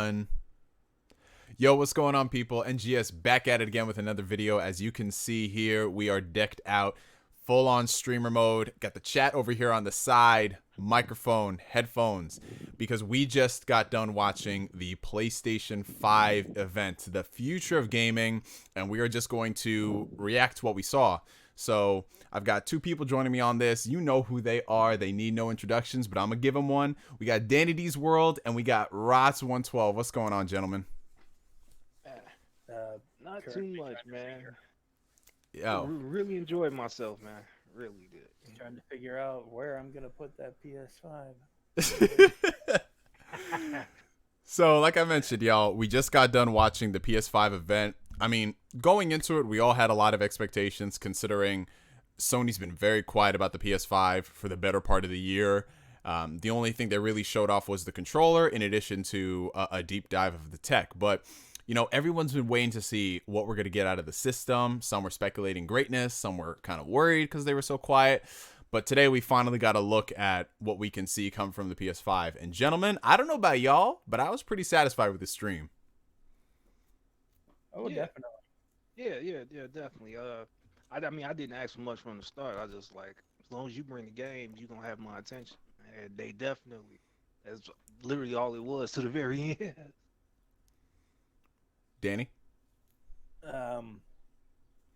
1. Yo, what's going on, people? NGS back at it again with another video. As you can see here, we are decked out, full on streamer mode. Got the chat over here on the side, microphone, headphones, because we just got done watching the PlayStation 5 event, the future of gaming, and we are just going to react to what we saw. So I've got two people joining me on this. You know who they are. They need no introductions, but I'm going to give them one. We got Danny D's World, and we got Rots112. What's going on, gentlemen? Not too much, man. Yo. Really enjoyed myself, man. Really did. Trying to figure out where I'm gonna put that PS5. So, like I mentioned, y'all, we just got done watching the PS5 event. I mean, going into it, we all had a lot of expectations, considering Sony's been very quiet about the PS5 for the better part of the year. The only thing they really showed off was the controller, in addition to a deep dive of the tech. But you know, everyone's been waiting to see what we're going to get out of the system. Some were speculating greatness. Some were kind of worried because they were so quiet. But today we finally got a look at what we can see come from the PS5. And gentlemen, I don't know about y'all, but I was pretty satisfied with the stream. Oh, Yeah. definitely. Yeah, definitely. I mean, I didn't ask for much from the start. I just like, as long as you bring the game, you're gonna have my attention. And they definitely, that's literally all it was to the very end. Danny?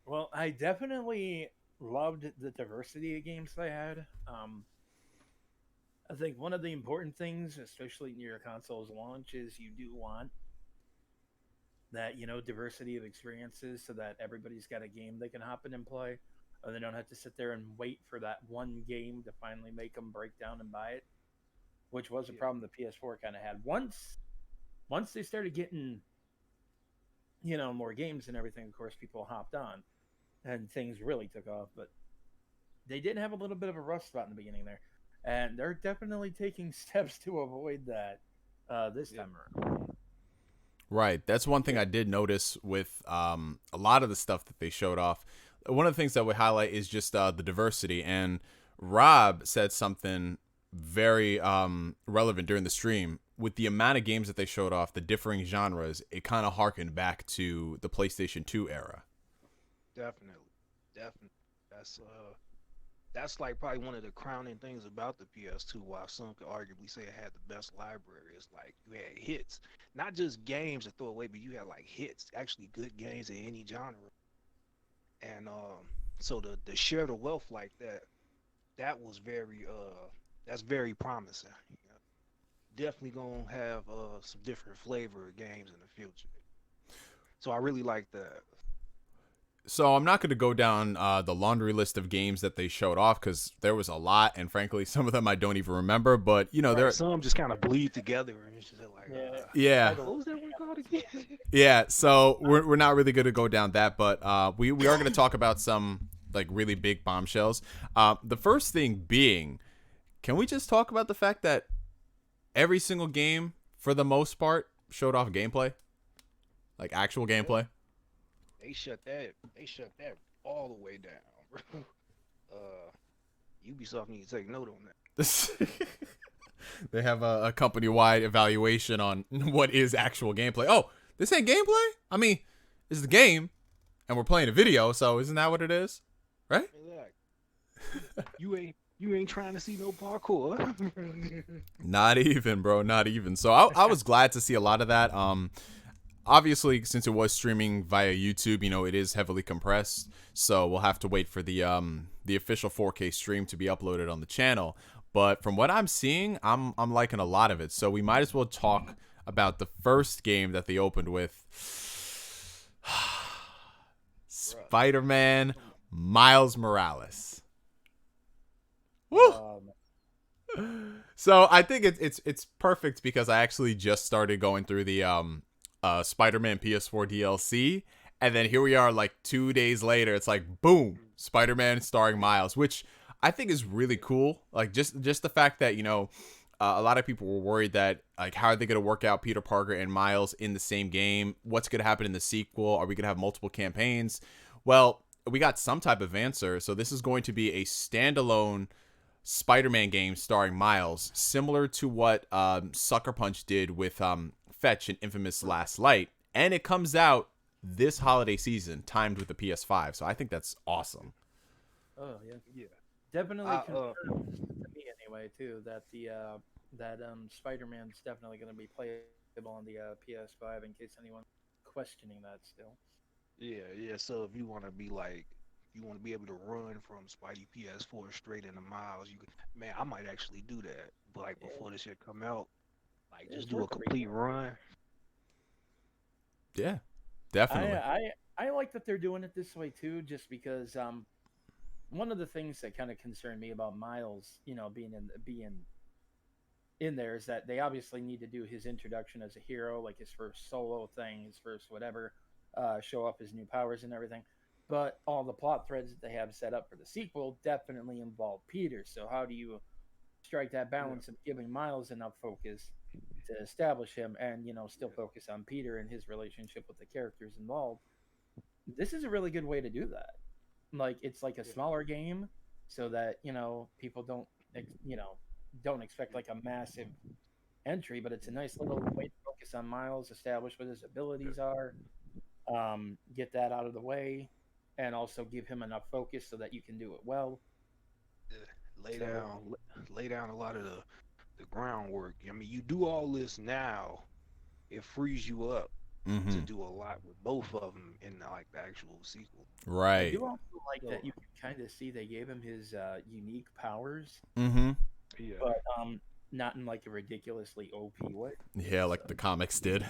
Well, I definitely loved the diversity of games they had. I think one of the important things, especially near a console's launch, is you do want that, diversity of experiences so that everybody's got a game they can hop in and play, or they don't have to sit there and wait for that one game to finally make them break down and buy it, which was a problem the PS4 kind of had. Once they started getting more games and everything, of course, people hopped on and things really took off. But they did have a little bit of a rough spot in the beginning there, and they're definitely taking steps to avoid that this time around. Right. That's one thing I did notice with a lot of the stuff that they showed off. One of the things that we highlight is just the diversity. And Rob said something very relevant during the stream. With the amount of games that they showed off, the differing genres, it kind of harkened back to the PlayStation 2 era. Definitely. That's like probably one of the crowning things about the PS2. While some could arguably say it had the best library, it's like you had hits, not just games to throw away, but you had like hits, actually good games in any genre. And so the share the wealth like that was very that's very promising. Definitely gonna have some different flavor of games in the future. So I really like that. So I'm not going to go down the laundry list of games that they showed off, because there was a lot, and frankly, some of them I don't even remember. But there some just kind of bleed together, and it's just like, yeah. What was that one called again? Yeah. So we're not really going to go down that, but we are going to talk about some like really big bombshells. The first thing being, can we just talk about the fact that every single game, for the most part, showed off gameplay, like actual gameplay? They shut that all the way down. Ubisoft need to take note on that. They have a company-wide evaluation on what is actual gameplay. Oh, this ain't gameplay? I mean, it's the game, and we're playing a video, so isn't that what it is? Right? Exactly. You ain't trying to see no parkour. Not even, bro. Not even. So I was glad to see a lot of that. Obviously, since it was streaming via YouTube, it is heavily compressed. So we'll have to wait for the official 4K stream to be uploaded on the channel. But from what I'm seeing, I'm liking a lot of it. So we might as well talk about the first game that they opened with. Spider-Man Miles Morales. Woo! So I think it's perfect, because I actually just started going through the Spider-Man PS4 DLC, and then here we are like 2 days later. It's like, boom, Spider-Man starring Miles, which I think is really cool. Like just the fact that a lot of people were worried that, like, how are they going to work out Peter Parker and Miles in the same game? What's going to happen in the sequel? Are we going to have multiple campaigns? Well, we got some type of answer. So this is going to be a standalone Spider-Man game starring Miles, similar to what Sucker Punch did with fetch in Infamous Last Light, and it comes out this holiday season, timed with the PS5. So I think that's awesome. Oh yeah, Yeah. definitely I confirmed to me anyway too that the that Spider-Man's definitely going to be playable on the PS5 in case anyone's questioning that still. yeah. So if you want to be like, you want to be able to run from Spidey PS4 straight into Miles, you could, man, I might actually do that. But like Yeah, before this shit come out, like just it's do a worth a complete replay. run. Yeah, I definitely. I I like that they're doing it this way too, just because one of the things that kind of concerned me about Miles, being in there is that they obviously need to do his introduction as a hero, like his first solo thing, his first whatever, show off his new powers and everything. But all the plot threads that they have set up for the sequel definitely involve Peter. So how do you strike that Yeah, balance of giving Miles enough focus to establish him and still yeah, focus on Peter and his relationship with the characters involved? This is a really good way to do that. Like it's like a yeah, smaller game so that people don't expect like a massive entry, but it's a nice little way to focus on Miles, establish what his yeah. abilities are, get that out of the way, and also give him enough focus so that you can do it well. Yeah. So Lay down a lot of the groundwork. I mean, you do all this now, it frees you up to Mm-hmm. do a lot with both of them in like the actual sequel. I Right. do also like So that you can kind of see they gave him his unique powers, Mm-hmm. yeah, but not in like a ridiculously OP way. Yeah, So like the comics did.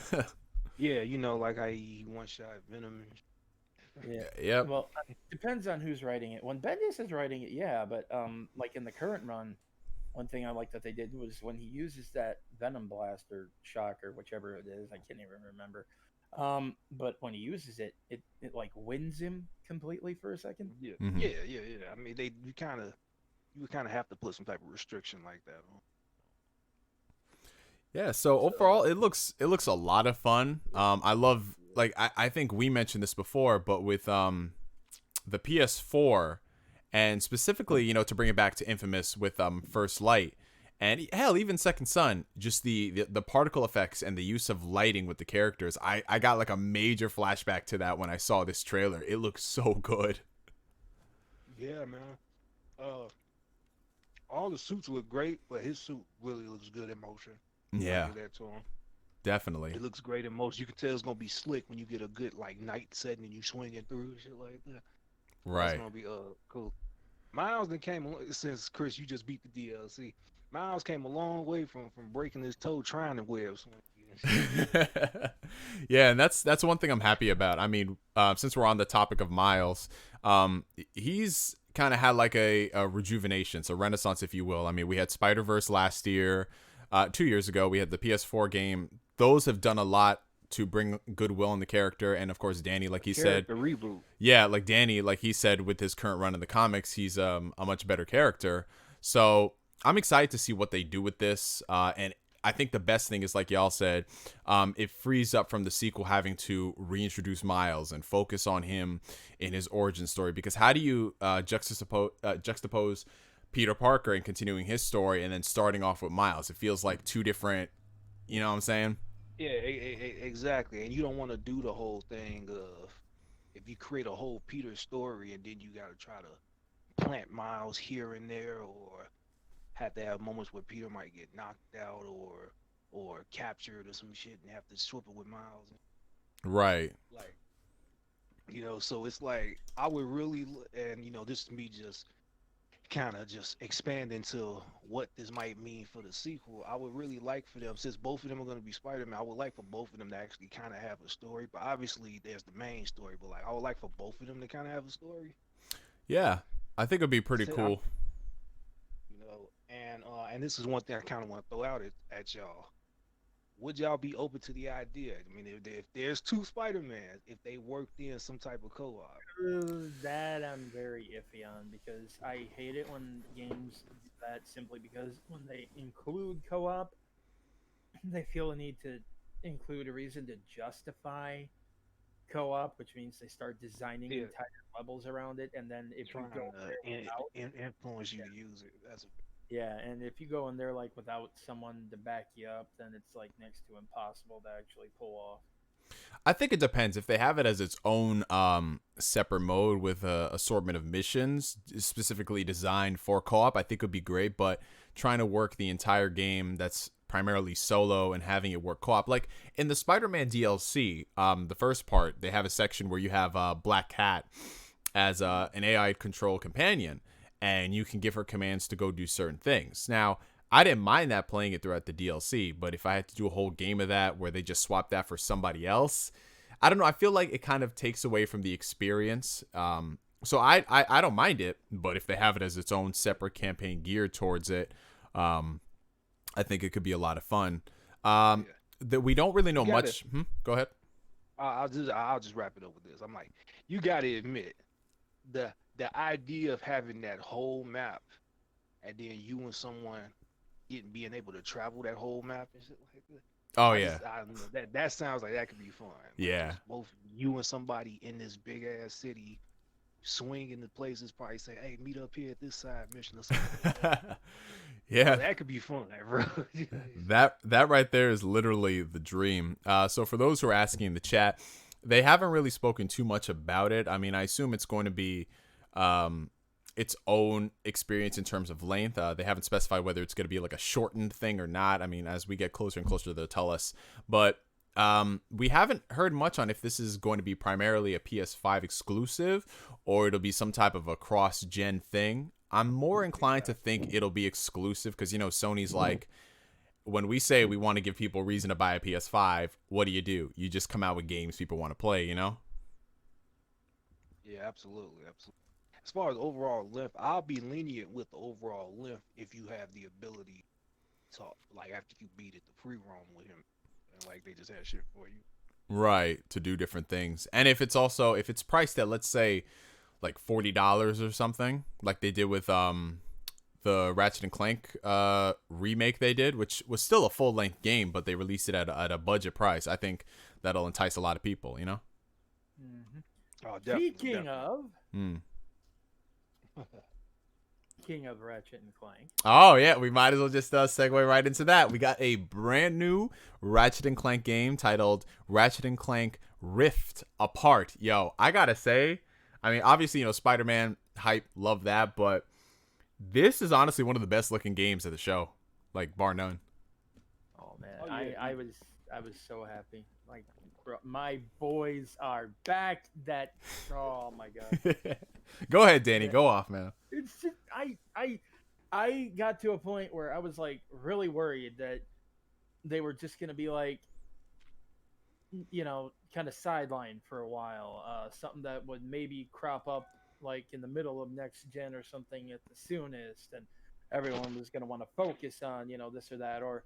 yeah, like how he one shot Venom. yeah. Yep. Well, depends on who's writing it. When Bendis is writing it, yeah, but like in the current run, one thing I like that they did was when he uses that Venom Blast or Shock or whichever it is, I can't even remember. But when he uses it, it like wins him completely for a second. Yeah, Mm-hmm. yeah. I mean, you kind of have to put some type of restriction like that on. Yeah, so So overall it looks a lot of fun. I love yeah, like I think we mentioned this before, but with the PS4 and specifically, to bring it back to Infamous with First Light and hell, even Second Son, just the particle effects and the use of lighting with the characters. I got like a major flashback to that when I saw this trailer. It looks so good. yeah, man. Uh, all the suits look great, but his suit really looks good in motion. I'll Yeah, give that to him. definitely. It looks great in motion. You can tell it's gonna be slick when you get a good like night setting and you swinging through and shit like that. That's Right. gonna be cool. Miles then came since Chris, you just beat the DLC. Miles came a long way from breaking his toe trying to web swing and shit. Yeah, and that's one thing I'm happy about. I mean, since we're on the topic of Miles, he's kind of had like a rejuvenation, so renaissance, if you will. I mean, we had Spider Verse last year, 2 years ago. We had the PS4 game. Those have done a lot to bring goodwill in the character, and of course, Danny, like A he said, character reboot. yeah, like Danny, like he said, with his current run in the comics, he's a much better character. So I'm excited to see what they do with this. And I think the best thing is, like y'all said, it frees up from the sequel having to reintroduce Miles and focus on him in his origin story. Because how do you juxtapose Peter Parker and continuing his story and then starting off with Miles? It feels like two different. You know what I'm saying? Yeah, exactly. And you don't want to do the whole thing of if you create a whole Peter story and then you got to try to plant Miles here and there, or have to have moments where Peter might get knocked out or captured or some shit and have to swap it with Miles. Right. Like, so it's like I would really, and this is me just kind of just expand into what this might mean for the sequel. I would really like for them, since both of them are going to be Spider-Man, I would like for both of them to actually kind of have a story. But obviously, there's the main story. But like, I would like for both of them to kind of have a story. Yeah, I think it'd be pretty So I'm, cool. and this is one thing I kind of want to throw out at y'all. Would y'all be open to the idea? I mean, if there's two Spider-Mans, if they worked in some type of co-op. That I'm very iffy on because I hate it when games do that simply because when they include co-op, they feel a need to include a reason to justify co-op, which means they start designing Yeah, entire levels around it, and then if you trying go to there without, influence you yeah, to use it. That's a, Yeah, and if you go in there like without someone to back you up, then it's like next to impossible to actually pull off. I think it depends. If they have it as its own separate mode with a assortment of missions specifically designed for co-op, I think it would be great. But trying to work the entire game that's primarily solo and having it work co-op, like in the Spider-Man DLC, the first part, they have a section where you have Black Cat as an AI control companion, and you can give her commands to go do certain things. Now, I didn't mind that playing it throughout the DLC, but if I had to do a whole game of that where they just swap that for somebody else, I don't know. I feel like it kind of takes away from the experience. So I don't mind it, but if they have it as its own separate campaign geared towards it, I think it could be a lot of fun. Yeah. That we don't really know You gotta. much. Go ahead. I'll just wrap it up with this. I'm like, you gotta admit the idea of having that whole map, and then you and someone being able to travel that whole map and shit like that. Oh I yeah, just I don't know, that sounds like that could be fun. Like yeah. just both you and somebody in this big ass city swinging the places, probably say, "Hey, meet up here at this side mission or something like that." Yeah, That could be fun, bro. that right there is literally the dream. So for those who are asking in the chat, they haven't really spoken too much about it. I mean, I assume it's going to be its own experience in terms of length. They haven't specified whether it's going to be like a shortened thing or not. I mean, as we get closer and closer, they'll tell us. But we haven't heard much on if this is going to be primarily a PS5 exclusive or it'll be some type of a cross-gen thing. I'm more inclined to think it'll be exclusive because, you know, Sony's like, when we say we want to give people a reason to buy a PS5, what do? You just come out with games people want to play, you know? Yeah, absolutely, absolutely. As far as overall length, I'll be lenient with the overall length if you have the ability to, like, after you beat it, the pre-roam with him, and like they just had shit for you. Right, to do different things. And if it's priced at, let's say, like $40 or something, like they did with the Ratchet and Clank remake they did, which was still a full length game, but they released it at a budget price. I think that'll entice a lot of people, you know? Hmm. Oh, definitely, Speaking definitely. of, Hmm. King of Ratchet and Clank. Oh yeah, we might as well just segue right into that. We got a brand new Ratchet and Clank game titled Ratchet and Clank Rift Apart. Yo, I gotta say, I mean, obviously, you know, Spider-Man hype, love that, but this is honestly one of the best looking games of the show, like bar none. Oh man, Oh yeah, I was so happy. Like, bro, my boys are back. Oh my god. Go ahead, Danny. Yeah, Go off, man. it's just I got to a point where I was like really worried that they were just gonna be like, kind of sidelined for a while. Something that would maybe crop up like in the middle of next gen or something at the soonest, and everyone was gonna want to focus on this or that, or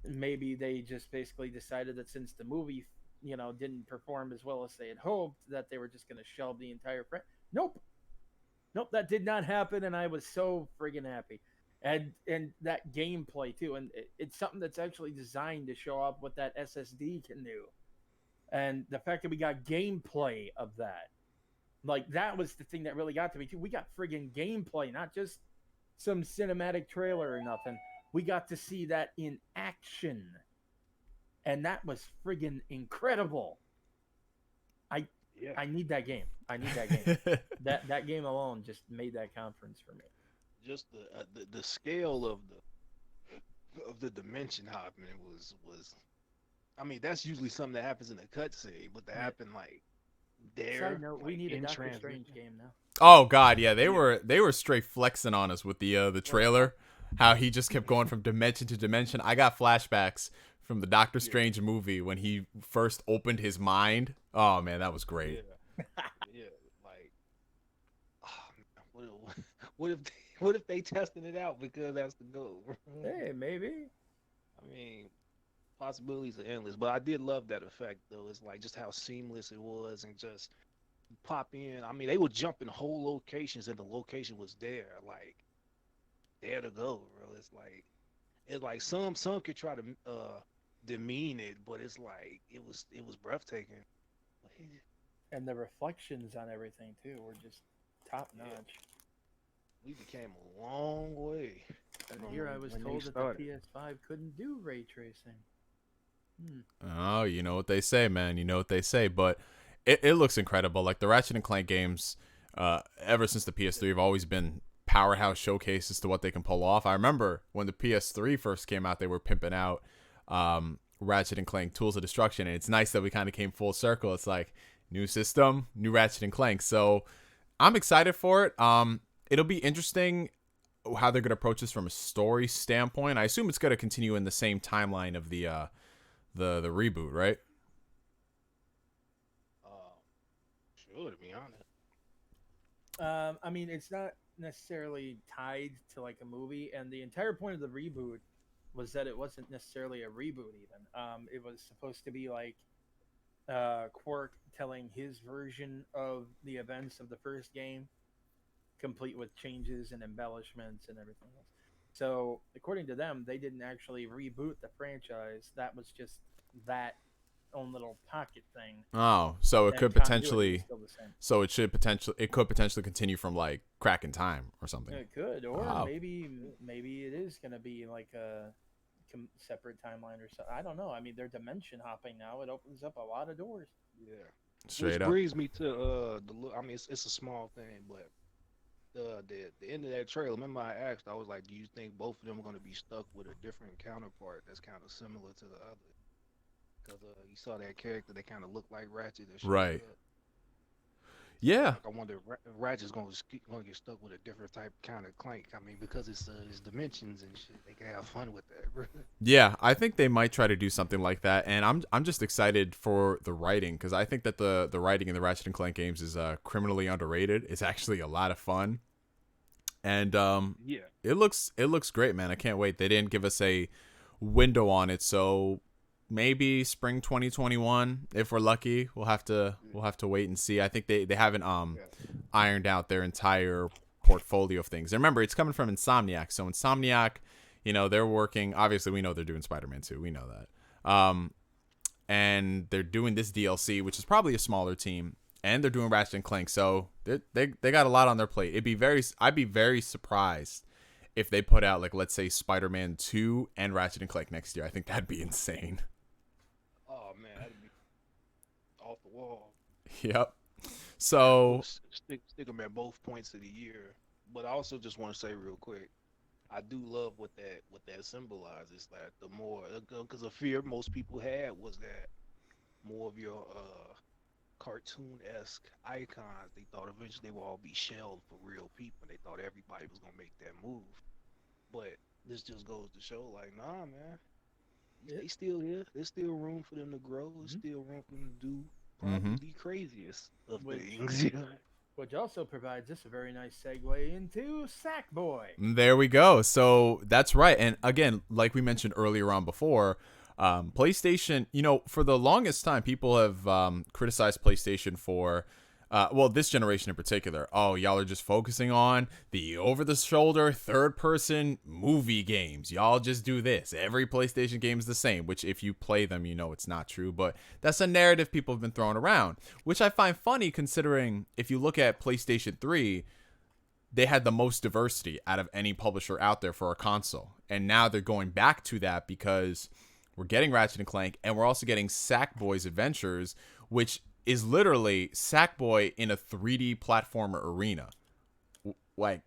maybe they just basically decided that since the movie didn't perform as well as they had hoped, that they were just going to shelve the entire nope, nope, that did not happen, and I was so friggin' happy. And that gameplay too, and it's something that's actually designed to show up what that SSD can do, and the fact that we got gameplay of that, like, that was the thing that really got to me too. We got friggin' gameplay, not just some cinematic trailer or nothing. We got to see that in action, and that was friggin' incredible. I yeah. I need that game. I need that game. That game alone just made that conference for me. Just the scale of the dimension hopping was. I mean, that's usually something that happens in a cutscene, but to Yeah. happen like there, Side note: we like need a in Doctor transit. Strange game now. Oh God, yeah, they Yeah. were straight flexing on us with the Right. trailer, how he just kept going from dimension to dimension. I got flashbacks from the Doctor Yeah. Strange movie when he first opened his mind. Oh man, that was great. Yeah. Yeah. Like, oh, man, what if what if they testing it out because that's the goal? Hey, maybe. I mean, possibilities are endless, but I did love that effect though. It's like just how seamless it was, and just pop in. I mean, they would jump in whole locations, and the location was there, like there to go, bro. It's like some could try to demean it, but it's like it was breathtaking. And the reflections on everything too were just top Yeah, notch. we became a long way. Here I was when they told that the started. PS5 couldn't do ray tracing. Hmm. Oh, you know what they say, man. You know what they say. But it looks incredible. Like the Ratchet and Clank games, ever since the PS3, have always been powerhouse showcases to what they can pull off. I remember when the PS3 first came out, they were pimping out Ratchet and Clank Tools of Destruction. And it's nice that we kind of came full circle. It's like new system, new Ratchet and Clank. So I'm excited for it. It'll be interesting how they're going to approach this from a story standpoint. I assume it's going to continue in the same timeline of the reboot, right? Uh, sure, to be honest. I mean, it's not necessarily tied to like a movie, and the entire point of the reboot was that it wasn't necessarily a reboot. Even it was supposed to be like Quark telling his version of the events of the first game, complete with changes and embellishments and everything else. So, according to them, they didn't actually reboot the franchise. That was just that own little pocket thing. Oh, so it And could continuity was potentially, still the same. so it could potentially continue from like Crack in Time or something. It could, or Wow. maybe it is gonna be like a separate timeline or something. I don't know. I mean, they're dimension hopping now. It opens up a lot of doors. Yeah. Straight Which up. brings me to the look. I mean, it's a small thing, but the end of that trailer. Remember, I asked. I was like, "Do you think both of them are going to be stuck with a different counterpart that's kind of similar to the other?" Because you saw that character that kind of looked like Ratchet that showed Right. up. Yeah. Like, I wonder if Ratchet's going to get stuck with a different type kind of Clank. I mean, because it's dimensions and shit. They can have fun with that, bro. Yeah, I think they might try to do something like that, and I'm just excited for the writing because I think that the writing in the Ratchet and Clank games is criminally underrated. It's actually a lot of fun, and Yeah. it looks great, man. I can't wait. They didn't give us a window on it, so maybe spring 2021 if we're lucky. We'll have to wait and see. I think they haven't Yeah. ironed out their entire portfolio of things. And remember, it's coming from Insomniac. So Insomniac, you know, they're working, obviously we know they're doing Spider-Man 2. We know that. And they're doing this DLC, which is probably a smaller team, and they're doing Ratchet and Clank. So they got a lot on their plate. I'd be very surprised if they put out, like, let's say Spider-Man 2 and Ratchet and Clank next year. I think that'd be insane. Oh man, that'd be off the wall. Yep. So Stick them at both points of the year. But I also just want to say real quick, I do love what that symbolizes. That the more, because a fear most people had was that more of your cartoon-esque icons, they thought eventually they would all be shelled for real people. They thought everybody was gonna make that move. But this just goes to show, like, nah, man, they still here. There's still room for them to grow. There's still room for them to do probably the craziest of things. You know? Which also provides us a very nice segue into Sackboy. There we go. So that's right. And again, like we mentioned earlier on before, PlayStation, you know, for the longest time, people have criticized PlayStation for, well, this generation in particular. Oh, y'all are just focusing on the over-the-shoulder, third-person movie games. Y'all just do this. Every PlayStation game is the same, which if you play them, you know it's not true. But that's a narrative people have been throwing around, which I find funny considering if you look at PlayStation 3, they had the most diversity out of any publisher out there for a console. And now they're going back to that because we're getting Ratchet and Clank, and we're also getting Sackboy's Adventures, which is literally Sackboy in a 3D platformer arena. Like,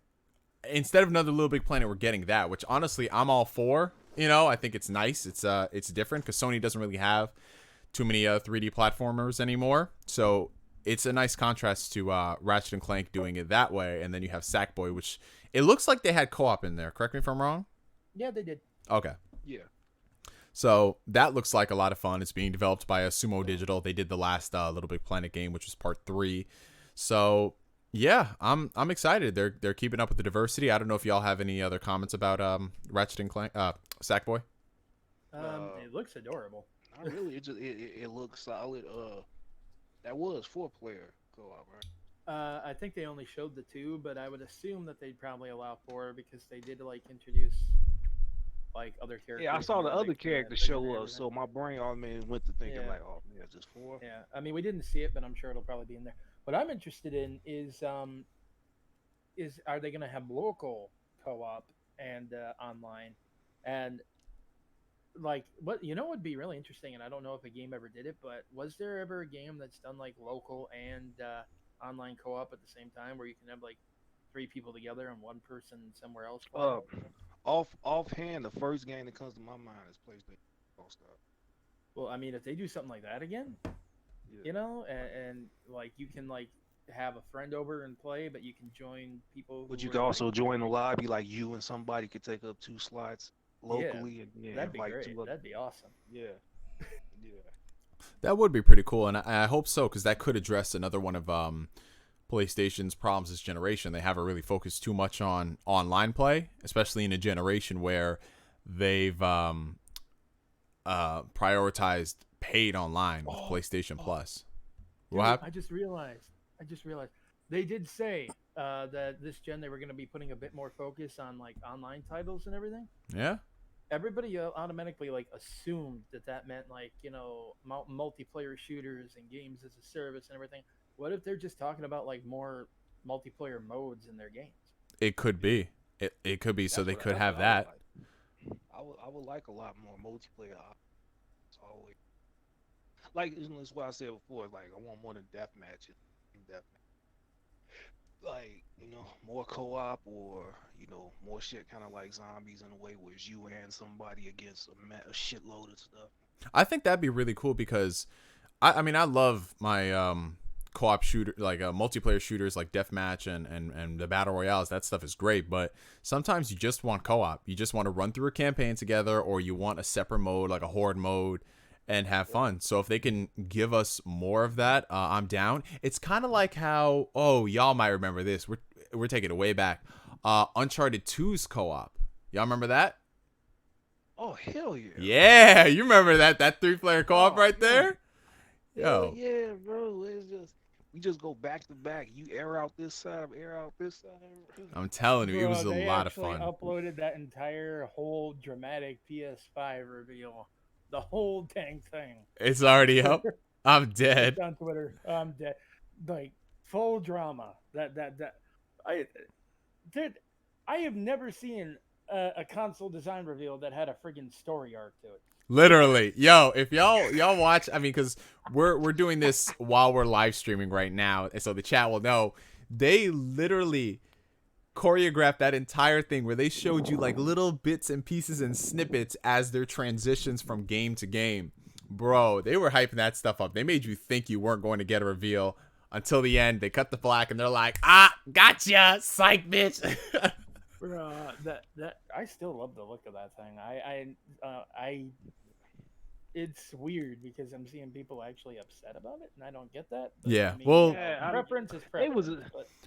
instead of another Little Big Planet, we're getting that, which honestly I'm all for. You know, I think it's nice. It's different because Sony doesn't really have too many 3D platformers anymore. So it's a nice contrast to Ratchet and Clank doing it that way, and then you have Sackboy, which it looks like they had co-op in there. Correct me if I'm wrong. Yeah, they did. Okay. Yeah. So that looks like a lot of fun. It's being developed by Sumo Digital. They did the last Little Big Planet game, which was part 3. So yeah, I'm excited. They're keeping up with the diversity. I don't know if y'all have any other comments about Ratchet and Clank, Sackboy. It looks adorable. Not really. It looks solid. That was 4-player co-op, right? I think they only showed the 2, but I would assume that they'd probably allow 4 because they did like introduce like other characters. Yeah, I saw the other characters show up, so my brain automatically went to thinking like, oh man, just 4. Yeah, I mean we didn't see it, but I'm sure it'll probably be in there. What I'm interested in is are they going to have local co-op and online. And like, what would be really interesting, and I don't know if a game ever did it, but was there ever a game that's done like local and online co-op at the same time, where you can have like three people together and one person somewhere else playing? Uh, offhand, the first game that comes to my mind is PlayStation All Star. Well, I mean, if they do something like that again, Yeah. and like you can like have a friend over and play, but you can join people But who you are can like, also join the lobby, like you and somebody could take up 2 slots yeah, locally, and yeah, that'd be invite great. 2 other. That'd be awesome. Yeah, yeah. That would be pretty cool, and I hope so, because that could address another one of PlayStation's problems this generation. They haven't really focused too much on online play, especially in a generation where they've prioritized paid online with PlayStation Plus. Dude, What happened? I just realized they did say that this gen they were going to be putting a bit more focus on like online titles and everything. Yeah. Everybody automatically like assumed that meant like multiplayer shooters and games as a service and everything. What if they're just talking about like more multiplayer modes in their games? It could be. It could be, so they could have that. I would like a lot more multiplayer options. Always. Like that's what I said before. Like I want more than death matches. Like more co-op, or more shit, kind of like zombies in a way, where it's you and somebody against a shitload of stuff. I think that'd be really cool, because I mean, I love my co-op shooter, like multiplayer shooters like deathmatch and the battle royales. That stuff is great, but sometimes you just want co-op. You just want to run through a campaign together, or you want a separate mode, like a horde mode, and have fun. So if they can give us more of that, I'm down. It's kind of like how, y'all might remember this. We're taking it way back. Uncharted 2's co-op. Y'all remember that? Oh hell yeah! Yeah, you remember that 3-player co-op right there? Yo, yeah, bro. It's just we just go back to back. You air out this side, air out this side. I'm telling you, it was a They lot of actually fun. uploaded that entire whole dramatic PS5 reveal, the whole dang thing. It's already up. I'm dead. It's on Twitter. I'm dead. Like full drama. I have never seen a console design reveal that had a friggin' story arc to it. Literally, yo, if y'all watch, I mean, because we're doing this while we're live streaming right now, and so the chat will know. They literally choreographed that entire thing where they showed you like little bits and pieces and snippets as their transitions from game to game. Bro, they were hyping that stuff up. They made you think you weren't going to get a reveal until the end. They cut the black and they're like, gotcha, psych, bitch. That I still love the look of that thing. I it's weird because I'm seeing people actually upset about it, and I don't get that. But, Yeah, I mean, well, preference is preference.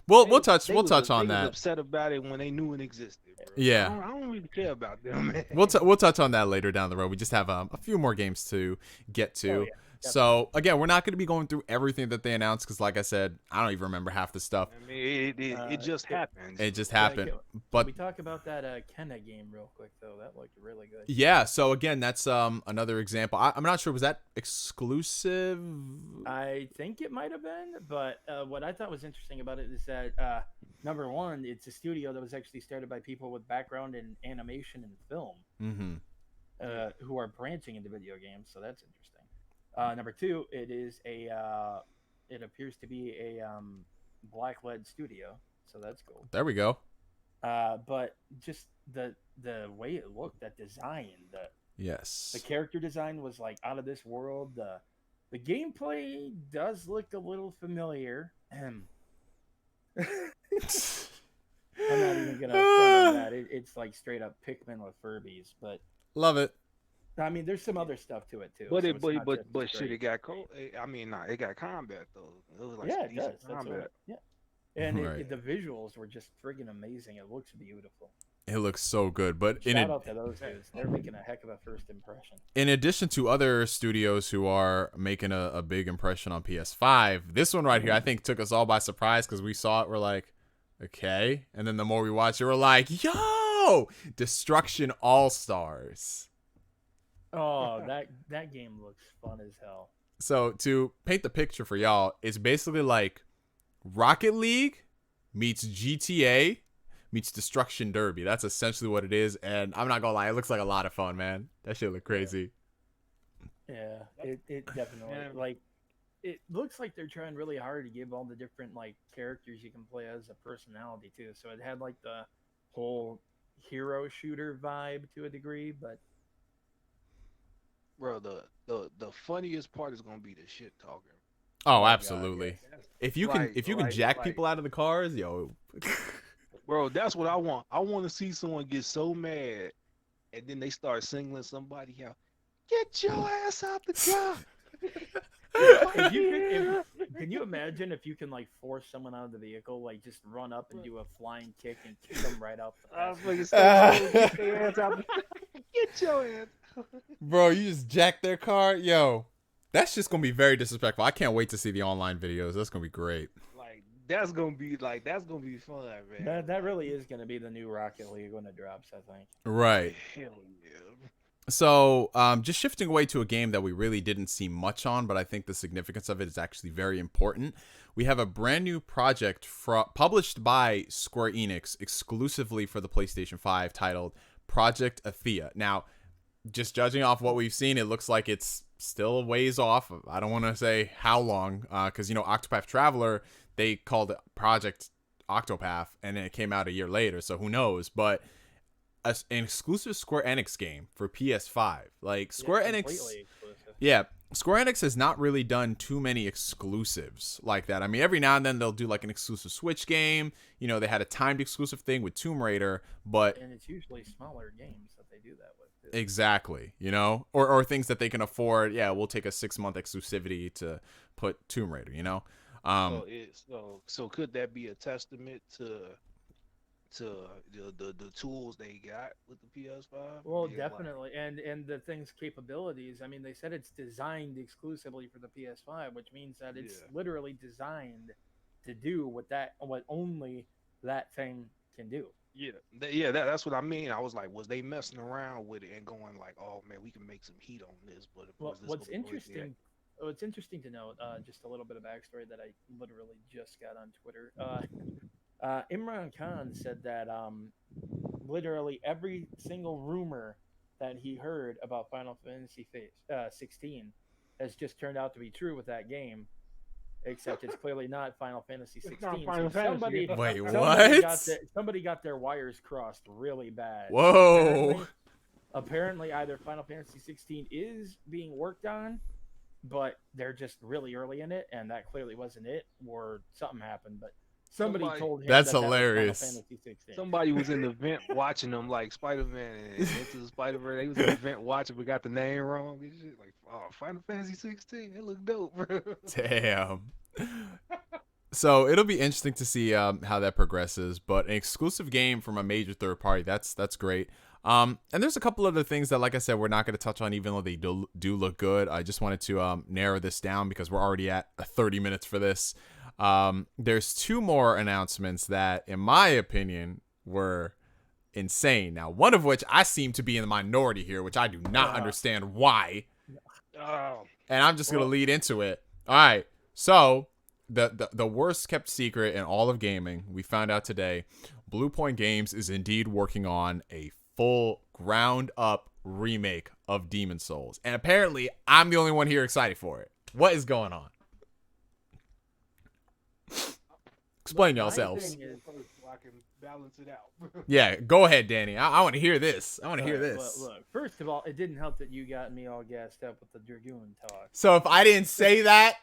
we'll touch on they that. was upset about it when they knew it existed, bro. Yeah, I don't really care about them, man. we'll touch on that later down the road. We just have a few more games to get to. Oh, yeah. So again, we're not going to be going through everything that they announced, because like I said, I don't even remember half the stuff. I mean, it just happened. It just happened. But we talk about that Kenna game real quick though. That looked really good. yeah, so again, that's another example. I'm not sure, was that exclusive? I think it might have been, but what I thought was interesting about it is that number one, it's a studio that was actually started by people with background in animation and film, who are branching into video games. So that's interesting. Number two, it appears to be a black-led studio, so that's cool. There we go. But just the way it looked, that design, the character design was like out of this world. The gameplay does look a little familiar. I'm not even gonna front on that. It's like straight up Pikmin with Furbies, but love it. I mean, there's some other stuff to it too. But so shit, it got cold. I mean, it got combat though. It was like it does. combat. Yeah, and Right. the visuals were just friggin' amazing. It looks beautiful. It looks so good. But Shout out to those dudes. They're making a heck of a first impression. in addition to other studios who are making a big impression on PS5, this one right here, I think, took us all by surprise, because we saw it. We're like, okay. And then the more we watch it, we're like, yo, Destruction All-Stars. Oh, that game looks fun as hell. So to paint the picture for y'all, it's basically like Rocket League meets GTA meets Destruction Derby. That's essentially what it is, and I'm not gonna lie, it looks like a lot of fun, man. That shit look crazy. Yeah, it definitely Man, like it looks like they're trying really hard to give all the different like characters you can play as a personality too. So it had like the whole hero shooter vibe to a degree, but bro, the funniest part is gonna be the shit talking. Oh, oh god, absolutely. yes. That's If you can jack like, people out of the cars, yo. bro, that's what I want. I want to see someone get so mad, and then they start singling somebody out. Get your ass out the car. Yeah, Come if you could, here. can you imagine if you can like force someone out of the vehicle, like just run up and do a flying kick and kick them right out the I passenger? fucking say, get their ass out. Get your ass. Bro, you just jack their car, yo. That's just gonna be very disrespectful. I can't wait to see the online videos. That's gonna be great. Like that's gonna be fun, man. That really is going to be the new Rocket League when it drops, I think. Right. Hell yeah. So, just shifting away to a game that we really didn't see much on, but I think the significance of it is actually very important. We have a brand new project published by Square Enix exclusively for the PlayStation 5 titled Project Athea. Now, just judging off what we've seen, it looks like it's still a ways off. I don't want to say how long, because, Octopath Traveler, they called it Project Octopath, and then it came out a year later, so who knows, but an exclusive Square Enix game for PS5. Like, Square Enix, Completely exclusive. yeah, Square Enix has not really done too many exclusives like that. I mean, every now and then they'll do like an exclusive Switch game. They had a timed exclusive thing with Tomb Raider, but And it's usually smaller games that they do that with too. exactly, or things that they can afford. Yeah, we'll take a 6-month exclusivity to put Tomb Raider. So could that be a testament to the tools they got with the PS5? Well, Yeah, definitely, and the thing's capabilities. I mean, they said it's designed exclusively for the PS5, which means that it's Yeah. literally designed to do what only that thing can do. That's what I mean. I was like, was they messing around with it and going like, oh man, we can make some heat on this, but Well, was this gonna be really what's interesting to note, just a little bit of backstory that I literally just got on Twitter. Imran Khan said that literally every single rumor that he heard about Final Fantasy 16 has just turned out to be true with that game. Except it's clearly not Final Fantasy It's not 16. Final So Fantasy. Wait, somebody what? somebody got their wires crossed really bad. Whoa. Apparently, either Final Fantasy 16 is being worked on, but they're just really early in it, and that clearly wasn't it, or something happened. But somebody told him That's that was hilarious. Final Fantasy 16. Somebody was in the vent watching them like Spider-Man and Into the Spider-Verse. They was in the vent watching, but got the name wrong and shit. Like, oh, Final Fantasy 16, it looked dope, bro. Damn. So it'll be interesting to see how that progresses. But an exclusive game from a major third party, that's great. And there's a couple other things that, like I said, we're not going to touch on, even though they do look good. I just wanted to narrow this down because we're already at 30 minutes for this. There's 2 more announcements that, in my opinion, were insane. Now, one of which I seem to be in the minority here, which I do not understand why. Oh, And I'm just gonna lead into it. All right. So the worst kept secret in all of gaming, we found out today, Blue Point Games is indeed working on a full ground up remake of Demon Souls. And apparently I'm the only one here excited for it. What is going on? Explain yourselves. thing is- so I can balance it out. Yeah, go ahead, Danny. I want to hear this. I want to hear Alright, this. Look, first of all, it didn't help that you got me all gassed up with the Dragoon talk. So if I didn't say that,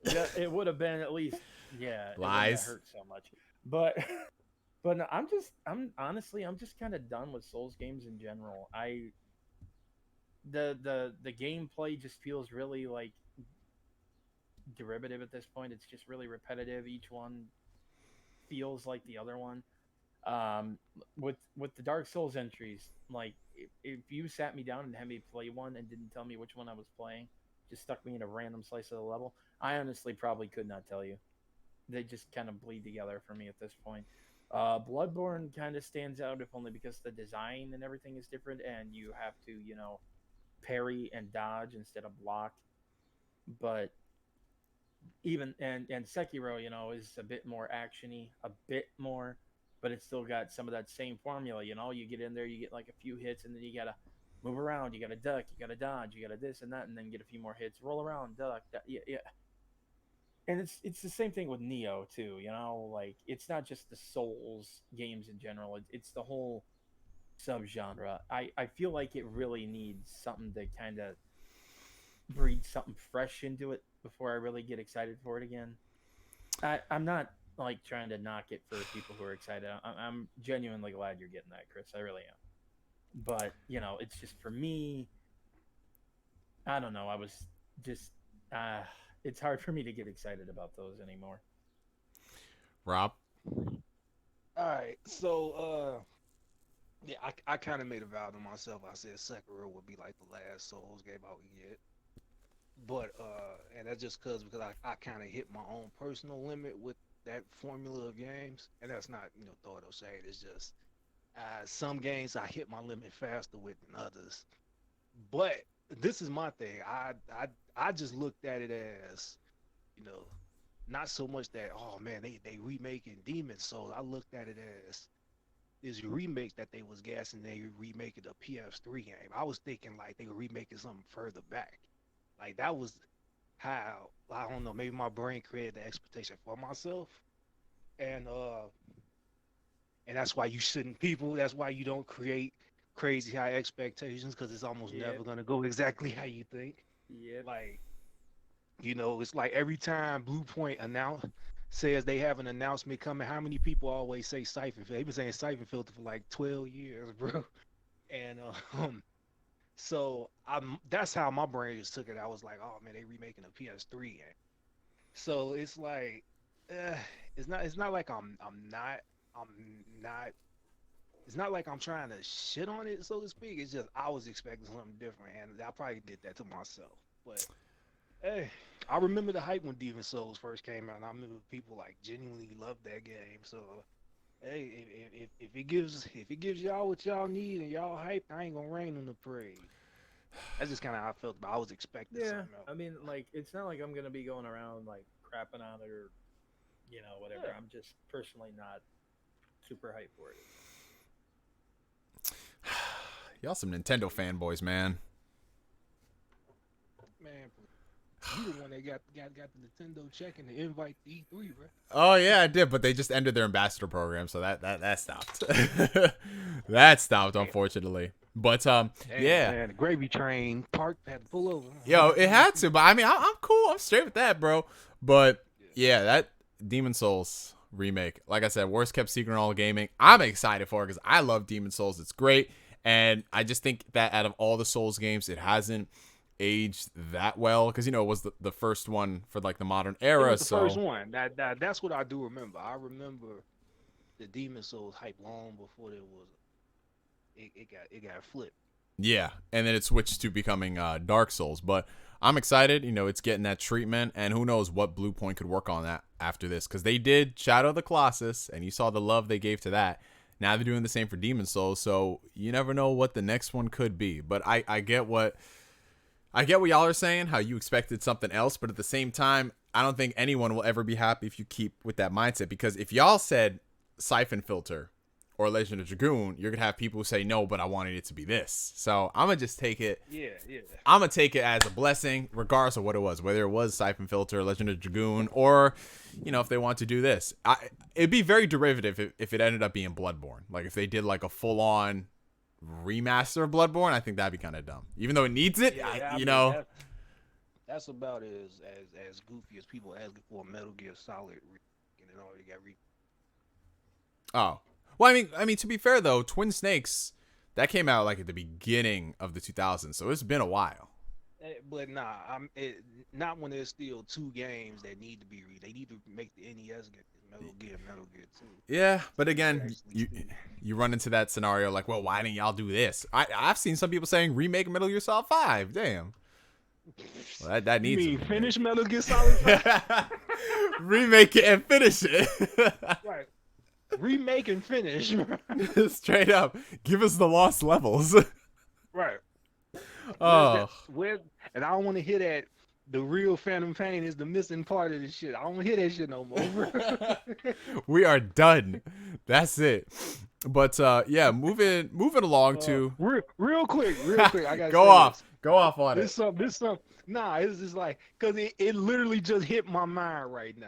Yeah, it would have been at least, yeah, it wouldn't have Lies. hurt so much. But no, I'm honestly, I'm just kind of done with Souls games in general. The gameplay just feels really like derivative at this point. It's just really repetitive. Each one feels like the other one. With the Dark Souls entries, like if you sat me down and had me play one and didn't tell me which one I was playing, just stuck me in a random slice of the level, I honestly probably could not tell you. They just kind of bleed together for me at this point. Bloodborne kind of stands out, if only because the design and everything is different, and you have to, parry and dodge instead of block. But even and Sekiro, is a bit more actiony, a bit more but it's still got some of that same formula. You know, you get in there, you get like a few hits, and then you gotta move around, you gotta duck, you gotta dodge, you gotta this and that, and then get a few more hits, roll around, duck. Yeah, yeah. And it's the same thing with Neo too. You know, like it's not just the Souls games in general. It's the whole subgenre. I feel like it really needs something to kind of breed something fresh into it before I really get excited for it again. I'm not like trying to knock it for people who are excited. I'm genuinely glad you're getting that, Chris. I really am. But you know, it's just for me. I don't know. I was just. It's hard for me to get excited about those anymore. Rob? All right, so yeah, I kind of made a vow to myself. I said Sekiro would be like the last Souls game I would get, but and that's just because I kind of hit my own personal limit with that formula of games, and that's not thought or shade. It's just some games I hit my limit faster with than others. But this is my thing. I just looked at it as, you know, not so much that, oh man, they remaking Demon Souls. I looked at it as this remake that they was gassing. They remaking a PS3 game. I was thinking like they were remaking something further back. Like that was how, I don't know, maybe my brain created the expectation for myself, and that's why you shouldn't people. That's why you don't create crazy high expectations, because it's almost never gonna go exactly how you think. Yeah. Like, it's like every time Blue Point says they have an announcement coming, how many people always say Siphon Filter? They've been saying Siphon Filter for like 12 years, bro. And so that's how my brain just took it. I was like, oh man, they remaking a PS3 game. So it's like, it's not like I'm not. It's not like I'm trying to shit on it, so to speak. It's just I was expecting something different, and I probably did that to myself. But hey, I remember the hype when Demon Souls first came out, and I remember people like genuinely loved that game. So hey, if it gives y'all what y'all need and y'all hype, I ain't gonna rain on the parade. That's just kind of how I felt. But I was expecting Yeah, something else. I mean, like, it's not like I'm gonna be going around like crapping on it or, whatever. Yeah. I'm just personally not super hyped for it. Y'all some Nintendo fanboys, man. Man, you the one that got the Nintendo check and the invite to E3, bro. Oh yeah, I did, but they just ended their ambassador program, so that stopped. That stopped, unfortunately. But yeah, Man, the gravy train park had to pull over. yo, it had to. But I mean, I'm cool. I'm straight with that, bro. But yeah, that Demon Souls remake, like I said, worst kept secret in all of gaming. I'm excited for it because I love Demon Souls. It's great, and I just think that out of all the Souls games, it hasn't aged that well because it was the first one for like the modern era. It was the so first one. That's what I do remember. I remember the Demon Souls hype long before it got flipped. yeah, and then it switched to becoming Dark Souls. But I'm excited. It's getting that treatment, and who knows what Blue Point could work on that after this, because they did Shadow of the Colossus, and you saw the love they gave to that. Now they're doing the same for Demon Souls, so you never know what the next one could be. But I get what y'all are saying, how you expected something else, but at the same time, I don't think anyone will ever be happy if you keep with that mindset, because if y'all said Siphon Filter or Legend of Dragoon, you're going to have people who say, no, but I wanted it to be this. So I'm going to just take it. Yeah. I'm going to take it as a blessing, regardless of what it was, whether it was Siphon Filter, Legend of Dragoon, or, if they want to do this. It'd be very derivative if it ended up being Bloodborne. Like if they did like a full-on remaster of Bloodborne, I think that'd be kind of dumb. Even though it needs it, That's about as goofy as people asking for a Metal Gear Solid and it already got Oh. Well, I mean, to be fair though, Twin Snakes, that came out like at the beginning of the 2000s, so it's been a while. But nah, not when there's still two games that need to be They need to make the NES get Metal Gear 2. Yeah, but again, you run into that scenario like, well, why didn't y'all do this? I've seen some people saying remake Metal Gear Solid 5. Damn. Well, that needs. You mean finish Metal Gear Solid 5? Remake it and finish it. Right. Remake and finish. Straight up, give us the lost levels. Right. Oh. And I don't want to hear the real Phantom Pain is the missing part of this shit. I don't hear that shit no more, bro. We are done. That's it. But yeah, moving along to Real quick, I gotta go say off. this. Go off on This it. something. Nah, it's just like, cause it literally just hit my mind right now.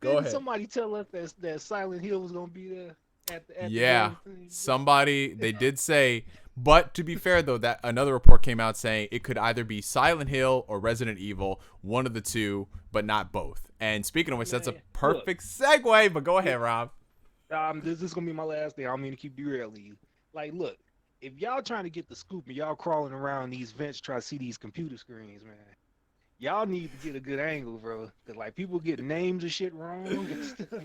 Go Didn't ahead. somebody tell us that Silent Hill was gonna be there at the Yeah. damn thing? Somebody they did say, but to be fair though, that another report came out saying it could either be Silent Hill or Resident Evil, one of the two, but not both. And speaking of which, that's a Man, look, perfect segue, but go yeah, ahead, Rob. this is gonna be my last thing. I don't mean to keep derailing you. Like, look, if y'all trying to get the scoop and y'all crawling around these vents trying to see these computer screens, man, y'all need to get a good angle, bro. Cause like people get names and shit wrong and stuff.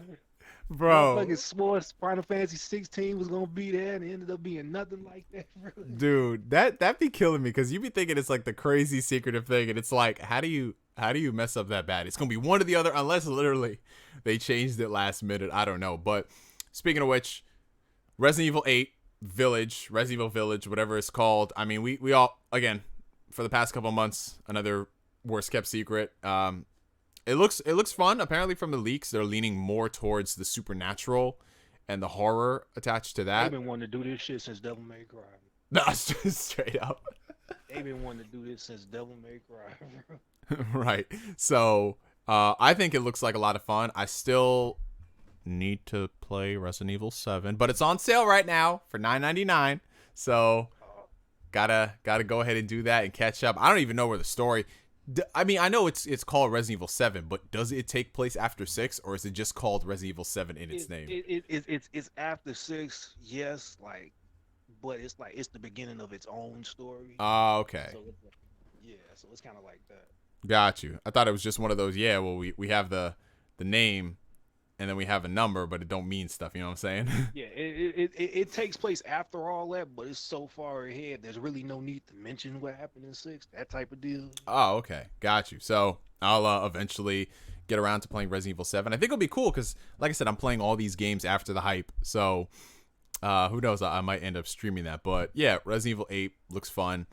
Bro. Motherfucking swore Final Fantasy 16 was gonna be there and it ended up being nothing like that, bro. Dude, that be killing me because you be thinking it's like the crazy secretive thing, and it's like, how do you mess up that bad? It's gonna be one or the other, unless literally they changed it last minute. I don't know. But speaking of which, Resident Evil 8 Village, Resident Evil Village, whatever it's called. I mean, we all, again, for the past couple months, another worst kept secret. It looks fun. Apparently, from the leaks, they're leaning more towards the supernatural and the horror attached to They've that. been wanting to do this shit since Devil May Cry. No, straight up. They've been wanting to do this since Devil May Cry, bro. Right. So I think it looks like a lot of fun. I still need to play Resident Evil 7, but it's on sale right now for $9.99. So gotta go ahead and do that and catch up. I don't even know where the story. I mean, I know it's called Resident Evil 7, but does it take place after 6, or is it just called Resident Evil 7 in its name? It's after 6, yes, like, but it's like it's the beginning of its own story. Oh, okay. So it's, yeah, so it's kind of like that. Got you. I thought it was just one of those. Yeah, well, we have the name, and then we have a number, but it don't mean stuff. You know what I'm saying? Yeah, it takes place after all that, but it's so far ahead. There's really no need to mention what happened in 6. That type of deal. Oh, okay. Got you. So I'll eventually get around to playing Resident Evil 7. I think it'll be cool because, like I said, I'm playing all these games after the hype. So who knows? I might end up streaming that. But yeah, Resident Evil 8 looks fun.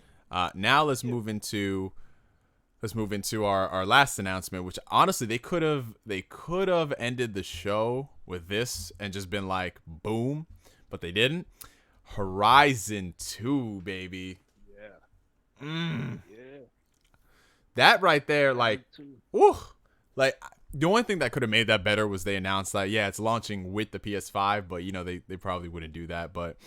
Now let's move into our last announcement, which honestly they could have ended the show with this and just been like boom, but they didn't. Horizon 2, baby. Yeah. Yeah. That right there, like, Too. woo, like the only thing that could have made that better was they announced that it's launching with the PS5, but they probably wouldn't do that. But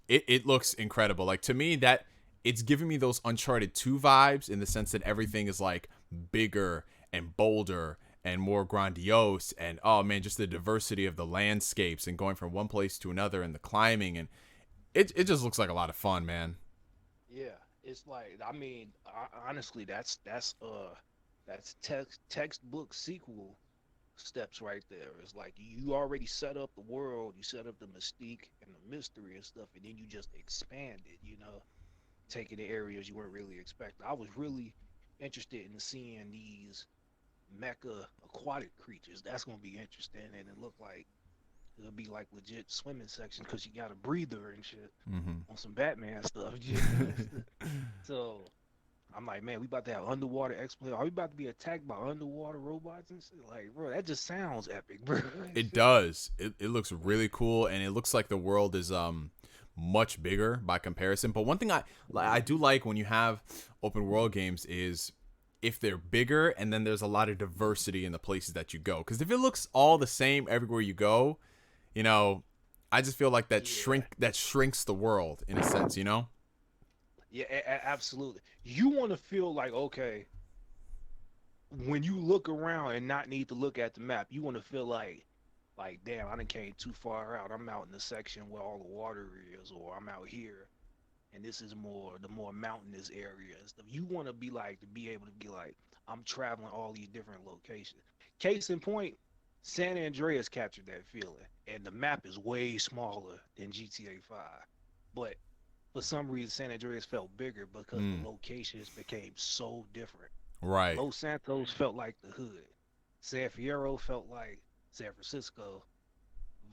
it looks incredible. Like, to me, that it's giving me those Uncharted 2 vibes in the sense that everything is like bigger and bolder and more grandiose, and oh man, just the diversity of the landscapes and going from one place to another and the climbing, and it just looks like a lot of fun, man. Yeah, it's like, I mean, honestly, that's textbook sequel steps right there. It's like you already set up the world, you set up the mystique and the mystery and stuff, and then you just expand it, taking the areas you weren't really expecting. I was really interested in seeing these mecha aquatic creatures. That's gonna be interesting, and it looked like it'll be like legit swimming section because you got a breather and shit on some Batman stuff. So I'm like, man, we about to have underwater exploration. Are we about to be attacked by underwater robots and shit? Like, bro, that just sounds epic, bro. It does. It looks really cool, and it looks like the world is much bigger by comparison. But one thing I do like when you have open world games is if they're bigger and then there's a lot of diversity in the places that you go. Because if it looks all the same everywhere you go, I just feel like that shrinks the world in a sense, Yeah, absolutely. You want to feel like, okay, when you look around and not need to look at the map, you want to feel like, damn, I done came too far out. I'm out in the section where all the water is, or I'm out here, and this is the more mountainous area and stuff. You want to be able to be like, I'm traveling all these different locations. Case in point, San Andreas captured that feeling, and the map is way smaller than GTA 5, but for some reason San Andreas felt bigger because the locations became so different. Right. Los Santos felt like the hood. San Fierro felt like San Francisco.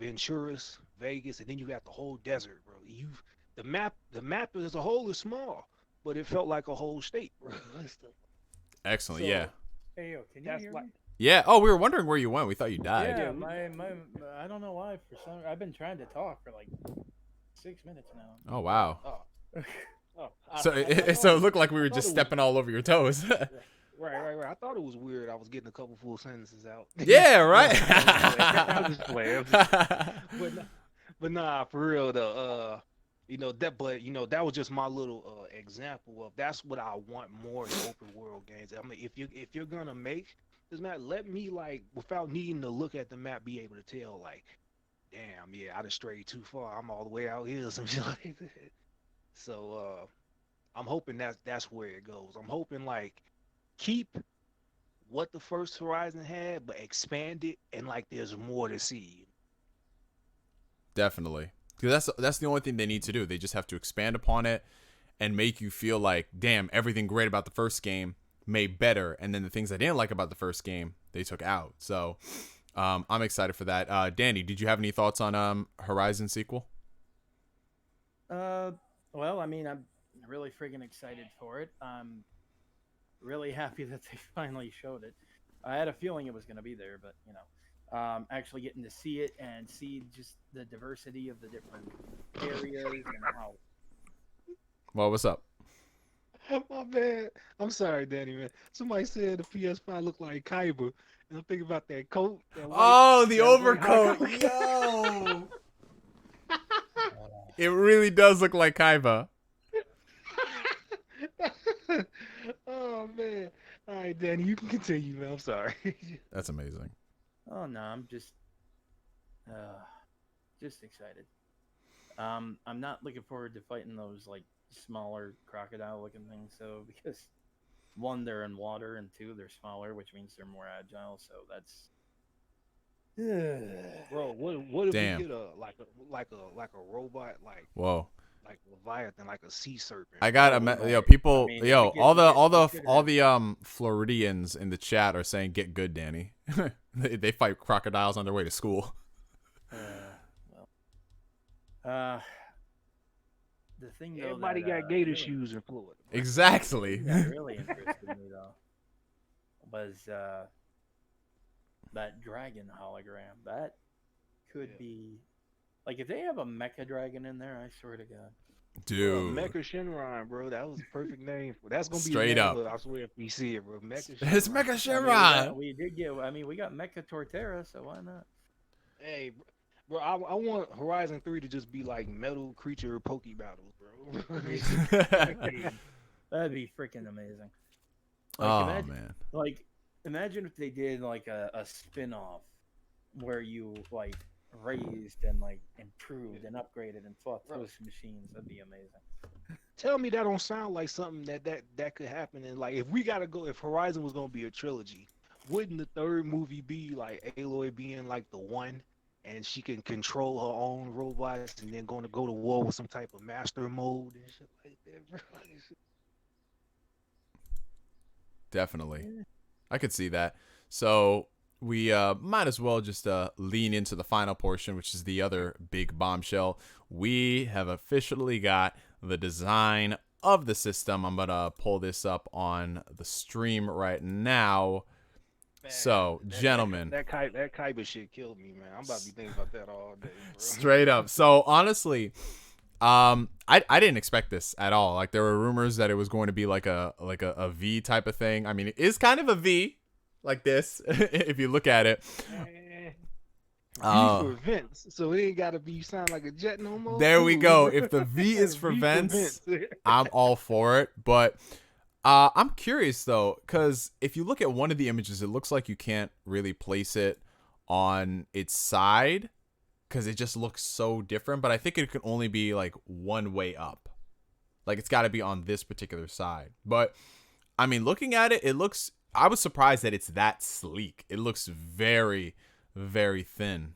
Venturas, Vegas, and then you got the whole desert, bro. The map as a whole is small, but it felt like a whole state, bro. Excellent. So yeah. Hey, yo, can you that's hear like me? Yeah. Oh, we were wondering where you went. We thought you died. Yeah, yeah. my I don't know why for some I've been trying to talk for like 6 minutes Oh wow. Oh, now. oh. So I thought so it it was. looked like we I were thought just it was. stepping all over your toes. Right. I thought it was weird. I was getting a couple full sentences out. Yeah. No, Right. I'm just playing. But but nah, for real though. That. But that was just my little example of that's what I want more in open world games. I mean, if you're gonna make this map, let me like without needing to look at the map, be able to tell like, damn, yeah, I just strayed too far. I'm all the way out here, or some shit like that. So I'm hoping that's where it goes. I'm hoping like keep what the first Horizon had, but expand it and like there's more to see. Definitely. Because that's the only thing they need to do. They just have to expand upon it and make you feel like, damn, everything great about the first game made better, and then the things I didn't like about the first game they took out. So I'm excited for that. Danny, did you have any thoughts on Horizon sequel? Uh, well, I mean, I'm really friggin' excited for it. I'm really happy that they finally showed it. I had a feeling it was going to be there, but actually getting to see it and see just the diversity of the different areas and how. Well, what's up? My bad. I'm sorry, Danny, man. Somebody said the PS5 looked like Kyber, and I'm thinking about that coat, Oh, the that white overcoat. hot- Yo. It really does look like Kaiba. Oh man. All right, Danny, you can continue, man. I'm sorry. That's amazing. Oh no, I'm just excited. I'm not looking forward to fighting those like smaller crocodile-looking things. So because one, they're in water, and two, they're smaller, which means they're more agile. So that's Bro, what if we Damn. get a robot Whoa. like Leviathan, like a sea serpent? I got we yo might. people I mean, yo we could- all we the could- all we the could all have- the Floridians in the chat are saying get good, Danny. They fight crocodiles on their way to school. well, the thing though Everybody that got gator really, shoes in Florida. Exactly. that really interested me though was that dragon hologram. That could Yeah. be like if they have a mecha dragon in there. I swear to God. Dude. Mecha Shinron, bro. That was the perfect name for. That's gonna be Straight the name up. of it, I swear if we see it, bro. Mecha It's Shinron. Mecha I mean, Shinron. we did get. I mean, we got Mecha Torterra, so why not? Hey, bro. I want Horizon 3 to just be like metal creature poke battles, bro. That'd be freaking amazing. Oh imagine, man. Like, imagine if they did like a spin-off where you like raised and like improved and upgraded and fought those machines. That'd be amazing. Tell me that don't sound like something that could happen. And like, if Horizon was gonna be a trilogy, wouldn't the third movie be like Aloy being like the one, and she can control her own robots, and then going to go to war with some type of master mode and shit like that, bro? Definitely. I could see that. So we might as well just lean into the final portion, which is the other big bombshell. We have officially got the design of the system. I'm going to pull this up on the stream right now. Man, So, gentlemen. that Kyber shit killed me, man. I'm about to be thinking about that all day, bro. Straight up. So, honestly, I didn't expect this at all. Like there were rumors that it was going to be like a V type of thing. I mean, it is kind of a V like this if you look at it. V for Vince, so it ain't gotta be sound like a jet no more. There we go. If the V is for Vince, I'm all for it. But I'm curious though, because if you look at one of the images, it looks like you can't really place it on its side because it just looks so different. But I think it could only be like one way up. Like it's got to be on this particular side. But I mean, looking at it, I was surprised that it's that sleek. It looks very, very thin,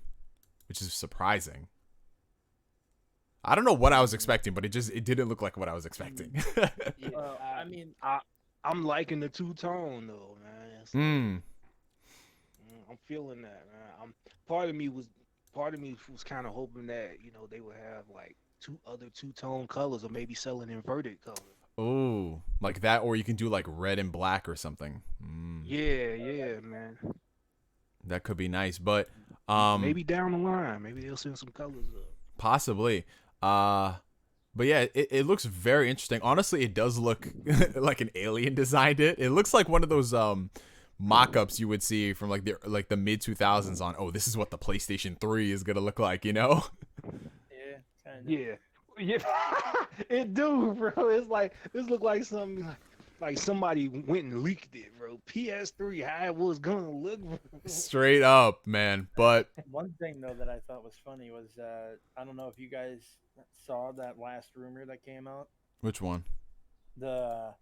which is surprising. I don't know what I was expecting, but it didn't look like what I was expecting. I mean, I'm liking the two-tone though, man. I'm feeling that, man. Part of me was kind of hoping that they would have like two-tone colors, or maybe selling inverted colors. Oh, like that, or you can do like red and black or something. Yeah, man. That could be nice, but Maybe down the line, maybe they'll send some colors up. possibly. But yeah, it looks very interesting. Honestly, it does look like an alien designed it. It looks like one of those mock-ups you would see from like the mid 2000s on, oh, this is what the PlayStation 3 is gonna look like, you know? Yeah, kind of. Yeah. It do, bro. It's like this look like something like somebody went and leaked it, bro. PS3, how it was gonna look, bro. Straight up, man. But One thing though that I thought was funny was I don't know if you guys saw that last rumor that came out. which one? The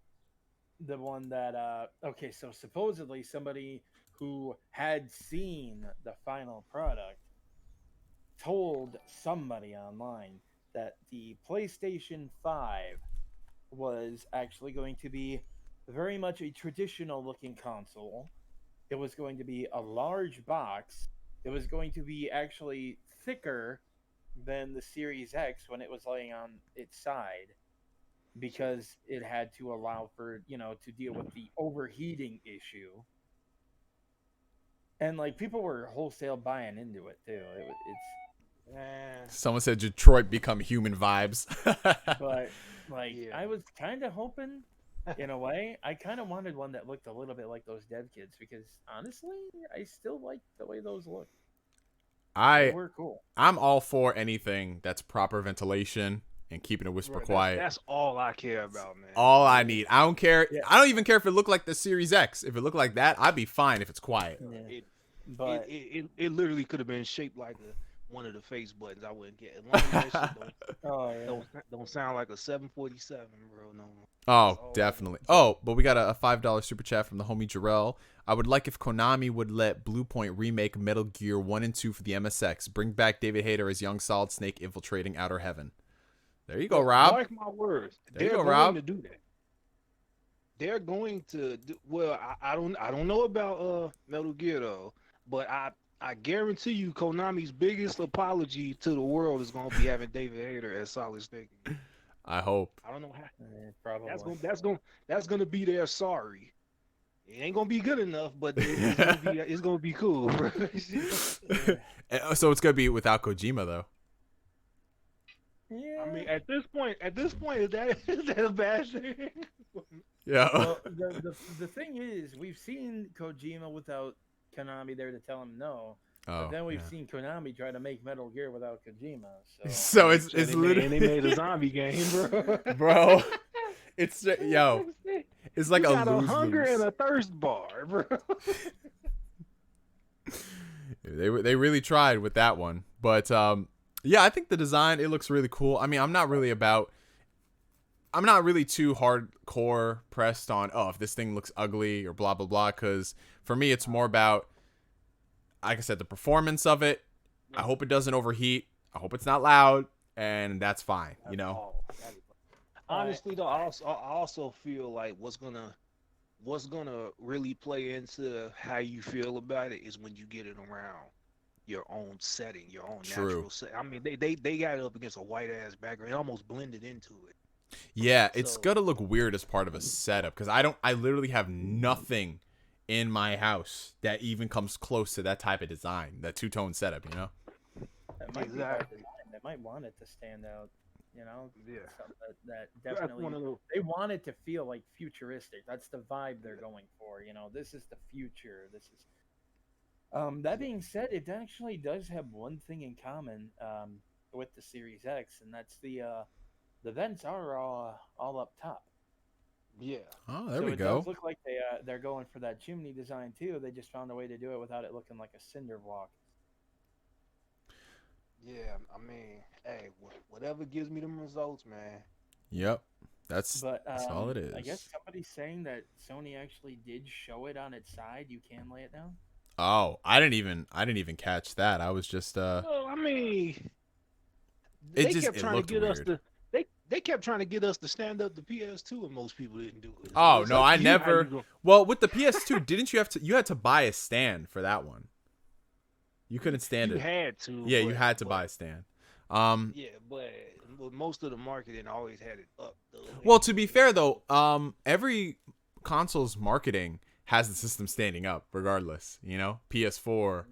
one that okay, so supposedly somebody who had seen the final product told somebody online that the PlayStation 5 was actually going to be very much a traditional looking console. It was going to be a large box. It was going to be actually thicker than the Series X when it was laying on its side because it had to allow for, to deal with the overheating issue. And like people were wholesale buying into it too. Someone said Detroit become human vibes. But like Yeah. I was kind of hoping, in a way, I kind of wanted one that looked a little bit like those dev kits because honestly, I still like the way those look. They were cool. I'm all for anything that's proper ventilation and keeping a whisper Bro, quiet. That's all I care about, man. All I need. I don't care. Yeah. I don't even care if it looked like the Series X. If it looked like that, I'd be fine if it's quiet. Yeah. But But it literally could have been shaped like one of the face buttons. I wouldn't get. As long as that shit oh yeah. don't sound like a 747, bro. No more. Oh, definitely. Oh, but we got a $5 super chat from the homie Jarrell. I would like if Konami would let Bluepoint remake Metal Gear 1 and 2 for the MSX. Bring back David Hayter as young Solid Snake infiltrating Outer Heaven. There you go, Rob. Mark my words. There you They're go, going Rob. to do that. They're going to do, well. I don't know about Metal Gear though, but I guarantee you, Konami's biggest apology to the world is going to be having David Hayter as Solid Snake. I hope. I don't know how. Probably. That's gonna be their sorry. It ain't gonna be good enough, but it's gonna be cool, bro. So it's gonna be without Kojima though. Yeah. I mean, at this point, is that a bad thing? Yeah. Well, the thing is, we've seen Kojima without Konami there to tell him no. But then we've seen Konami try to make Metal Gear without Kojima. So it's they literally made a zombie game, bro. bro. It's it's like you a got lose hunger and a thirst bar, bro. They really tried with that one, but yeah, I think the design, it looks really cool. I mean, I'm not really too hardcore pressed on if this thing looks ugly or blah blah blah, because for me it's more about, like I said, the performance of it. I hope it doesn't overheat. I hope it's not loud, and that's fine, you know. Honestly, though, I also feel like what's gonna really play into how you feel about it is when you get it around your own setting, your own natural setting. I mean, they got it up against a white ass background. It almost blended into it. Yeah, it's gonna look weird as part of a setup, because I literally have nothing in my house that even comes close to that type of design, that two-tone setup, you know. That might be by design. They might want it to stand out, you know. Yeah. That definitely. They want it to feel like futuristic. That's the vibe they're going for. You know, this is the future. This is. That being said, it actually does have one thing in common with the Series X, and that's the vents are all up top. Yeah. Oh, there so we it go. does look like they're going for that chimney design too. They just found a way to do it without it looking like a cinder block. Yeah, I mean, hey, whatever gives me them results, man. Yep, that's all it is. I guess somebody's saying that Sony actually did show it on its side. You can lay it down. Oh, I didn't even catch that. I was just Well, I mean, they kept trying to get us to. They kept trying to get us to stand up the PS2, and most people didn't do it. Oh no, I never. Well, with the PS2, didn't you had to buy a stand for that one? You couldn't stand it. You had to. Yeah, you had to buy a stand. Yeah, but most of the marketing always had it up though. Well, to be fair though, every console's marketing has the system standing up regardless. You know, PS4.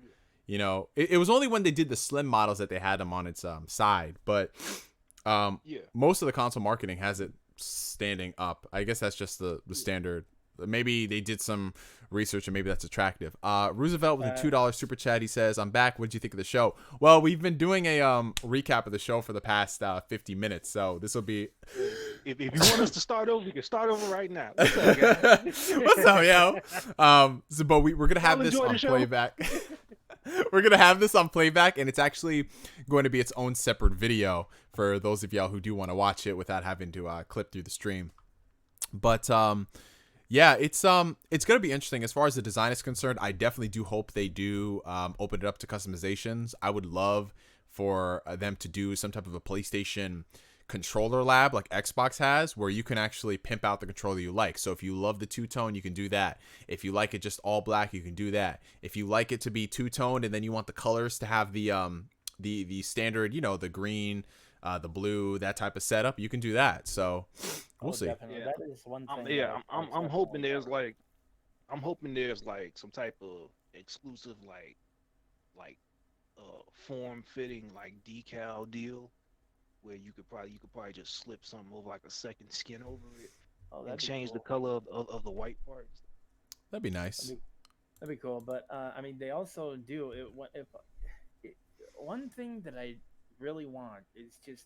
You know, it was only when they did the slim models that they had them on its side, but Yeah. most of the console marketing has it standing up. I guess that's just the standard. Maybe they did some research and maybe that's attractive. Roosevelt with a $2 super chat. He says, "I'm back. What did you think of the show?" Well, we've been doing a recap of the show for the past 50 minutes, so this will be. If you want us to start over, you can start over right now. What's up, guys? What's up, yo? But we're gonna have Y'all this enjoy the on show? playback. We're gonna have this on playback, and it's actually going to be its own separate video for those of y'all who do want to watch it without having to clip through the stream. But yeah, it's gonna be interesting as far as the design is concerned. I definitely do hope they do open it up to customizations. I would love for them to do some type of a PlayStation controller lab like Xbox has, where you can actually pimp out the controller you like. So if you love the two-tone, you can do that. If you like it just all black, you can do that. If you like it to be two-toned and then you want the colors to have the standard, you know, the green, the blue, that type of setup, you can do that. So we'll see. Definitely. Yeah. That is one thing. I'm hoping I'm hoping there's like some type of exclusive like form fitting like decal deal where you could probably just slip something over like a second skin over it and change the color of the white parts. That'd be nice. That'd be cool. But I mean, they also do it. If one thing that I really want is just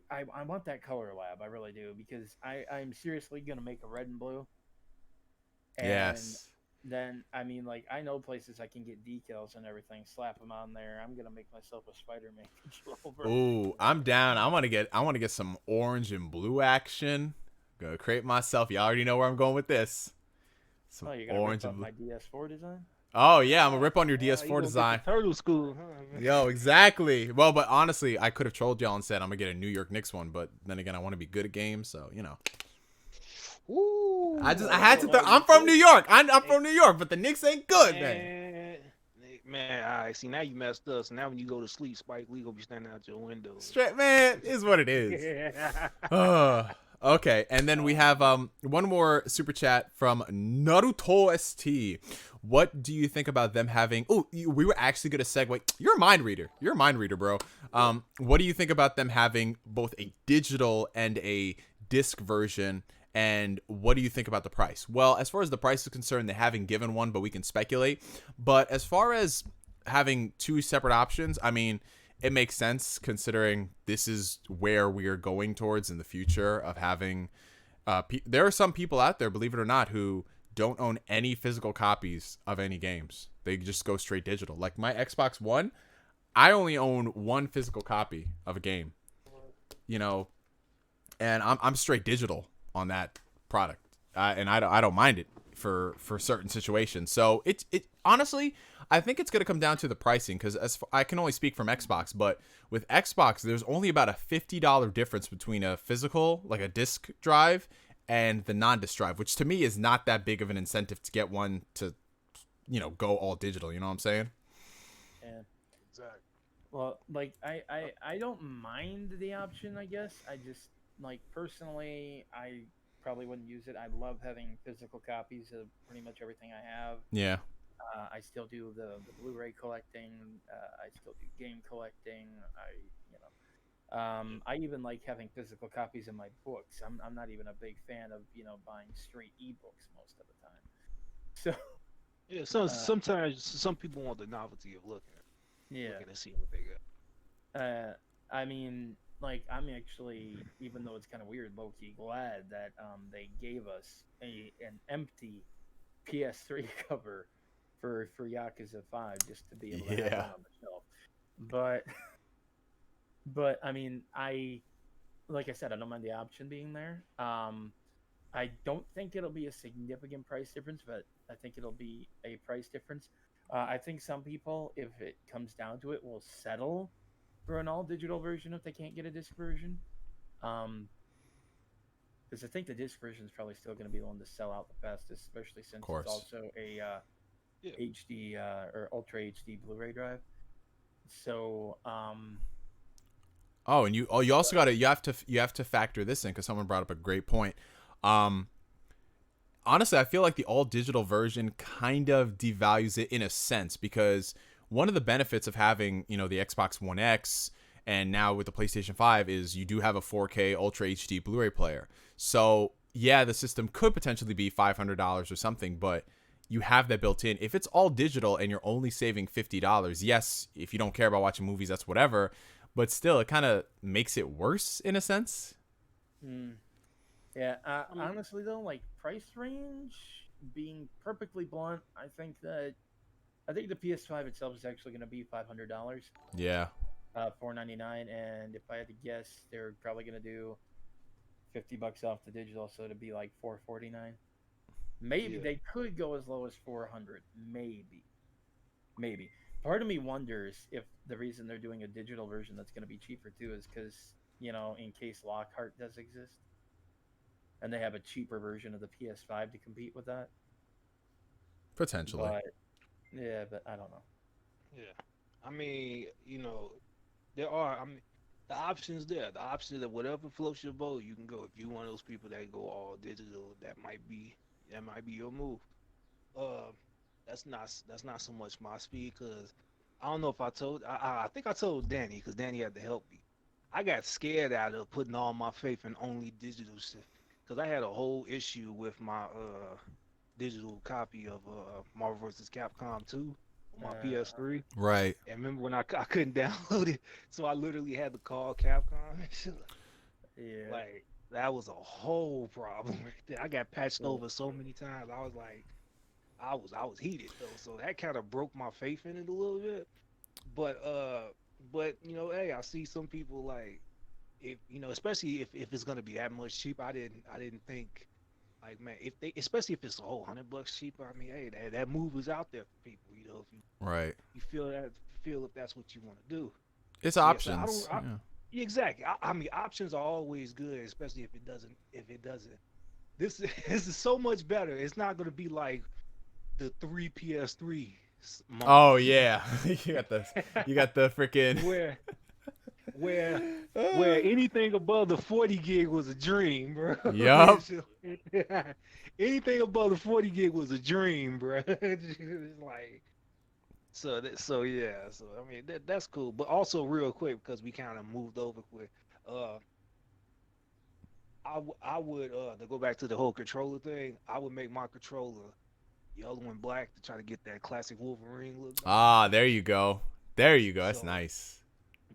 I want that color lab. I really do because I'm seriously gonna make a red and blue. And Yes. then I mean, like I know places I can get decals and everything. Slap them on there. I'm gonna make myself a Spider-Man controller. Ooh, I'm down. I want to get some orange and blue action. Gonna create myself. You already know where I'm going with this. Some Oh, you're gonna orange rip and up blue. my DS4 design? Oh yeah, I'm gonna rip on your You DS4 gonna design. get the turtle school, huh? Yo, exactly. Well, but honestly, I could have trolled y'all and said I'm gonna get a New York Knicks one, but then again, I want to be good at games, so you know. Ooh, I had to. I'm from New York. I'm from New York, but the Knicks ain't good, man. Man, all right. See, now you messed up. So now when you go to sleep, Spike Lee gonna be standing out your window. Straight man is what it is. Okay, and then we have one more super chat from Naruto ST. What do you think about them having? Oh, we were actually gonna segue. You're a mind reader. You're a mind reader, bro. What do you think about them having both a digital and a disc version? And what do you think about the price? Well, as far as the price is concerned, they haven't given one, but we can speculate. But as far as having two separate options, I mean, it makes sense considering this is where we are going towards in the future of having. There are some people out there, believe it or not, who don't own any physical copies of any games. They just go straight digital. Like my Xbox One, I only own one physical copy of a game. You know, and I'm straight digital on that product, and I don't mind it for certain situations. So it honestly, I think it's gonna come down to the pricing because I can only speak from Xbox, but with Xbox, there's only about a $50 difference between a physical, like a disc drive, and the non-disc drive, which to me is not that big of an incentive to get one to, you know, go all digital. You know what I'm saying? Yeah. Exactly. Well, like I don't mind the option. I guess I just like personally, I probably wouldn't use it. I love having physical copies of pretty much everything I have. Yeah. I still do the Blu-ray collecting. I still do game collecting. I even like having physical copies of my books. I'm not even a big fan of buying straight ebooks most of the time. So Yeah. Sometimes some people want the novelty of looking and seeing what they got. I mean, like I'm actually, even though it's kind of weird, low-key glad that they gave us an empty PS3 cover for Yakuza 5 just to be able to have one on the shelf. But I mean, like I said, I don't mind the option being there. I don't think it'll be a significant price difference, but I think it'll be a price difference. I think some people, if it comes down to it, will settle for an all-digital version if they can't get a disc version. Because I think the disc version is probably still going to be the one to sell out the fastest, especially since it's also a HD or Ultra HD Blu-ray drive. So, Oh, and you also got to you have to factor this in because someone brought up a great point. Um, Honestly, I feel like the all digital version kind of devalues it in a sense because one of the benefits of having, the Xbox One X and now with the PlayStation 5 is you do have a 4K Ultra HD Blu-ray player. So, yeah, the system could potentially be $500 or something, but you have that built in. If it's all digital and you're only saving $50, yes, if you don't care about watching movies, that's whatever, but still it kind of makes it worse in a sense. hmm. Yeah, honestly though, like price range, being perfectly blunt, I think the PS5 itself is actually going to be $500, Yeah. $499, and if I had to guess, they're probably going to do $50 off the digital, so it'd be like $449. Maybe Yeah. they could go as low as 400, maybe. Part of me wonders if the reason they're doing a digital version that's going to be cheaper too is because in case Lockhart does exist and they have a cheaper version of the PS5 to compete with that. Potentially. But yeah, but I don't know. Yeah. I mean, there are. I mean, the options there. The options that whatever floats your boat, you can go. If you're one of those people that go all digital, that might be your move. Uh, that's not so much my speed because I don't know if I told. I think I told Danny because Danny had to help me. I got scared out of putting all my faith in only digital stuff because I had a whole issue with my digital copy of Marvel vs. Capcom 2 on my PS3. Right. And remember when I couldn't download it, so I literally had to call Capcom and shit. Yeah. Like that was a whole problem right there. I got patched Cool. over so many times. I was like, I was heated though, so that kind of broke my faith in it a little bit. But hey, I see some people like if especially if it's gonna be that much cheaper. I didn't think like man, if they especially if it's a whole $100 cheaper. I mean, hey, that move is out there for people. If Right. you feel if that's what you want to do. It's So yeah, so I don't. options. Yeah. Yeah, exactly. I mean, options are always good, especially if it doesn't. If it doesn't, this this is so much better. It's not going to be like the three PS3 Oh months yeah. You got the freaking where where where anything above the 40 gig was a dream, bro. Yup. Anything above the 40 gig was a dream, bro. It's like so yeah. So I mean that's cool. But also real quick because we kind of moved over quick. Uh, I would to go back to the whole controller thing. I would make my controller yellow and black to try to get that classic Wolverine look back. Ah, there you go. There you go. That's So nice.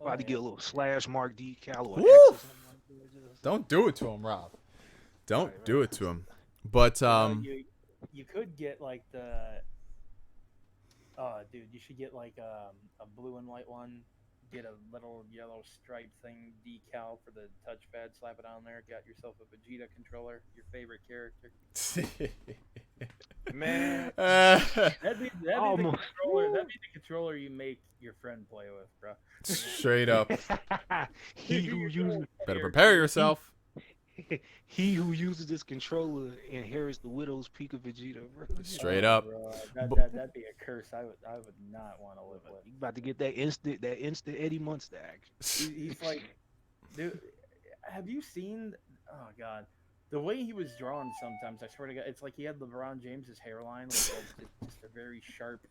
probably get a little slash mark decal or Woo! X or something like that. Just, Don't do it to him, Rob. Don't right, do it to him. But You could get like the oh dude, you should get like a blue and white one. Get a little yellow stripe thing decal for the touchpad. Slap it on there. Got yourself a Vegeta controller, your favorite character. man. That'd be the Almost. controller. That'd be the controller you make your friend play with, bro. straight up. he who uses Better prepare yourself. he who uses this controller inherits the widow's peak of Vegeta, bro. Straight up. Bro, Bu- that'd be a curse. I would not want to live with. You about to get that instant Eddie Munster action. He's like, dude, have you seen? Oh God, the way he was drawn. Sometimes I swear to God, it's like he had LeBron James's hairline, like just a very sharp.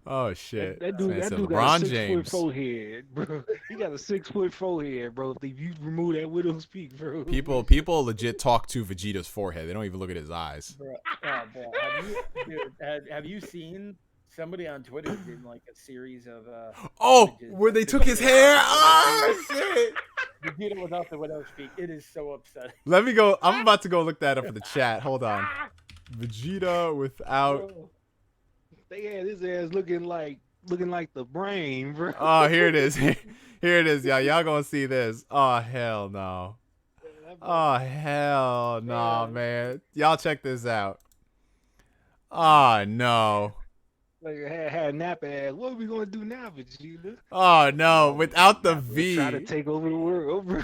Oh shit. That dude, Man that said dude got LeBron a 6 foot James. forehead, bro. He got a 6 foot forehead, bro. If you remove that widow's peak, bro. People legit talk to Vegeta's forehead. They don't even look at his eyes. Bro, bro, have you seen somebody on Twitter did like a series of Oh, images where of they took his hair? Oh shit. Vegeta without the widow's peak? It is so upsetting. Let me go. I'm about to go look that up for the chat. Hold on. Vegeta without. Bro. They had his ass looking like the brain, bro. Oh, here it is. Here it is, y'all. Y'all gonna see this. Oh hell no. Oh hell no, man. Y'all check this out. Oh no. Like had nap ass. What are we gonna do now, Vegeta? Oh no. Without the We'll try to V, take over the world, bro.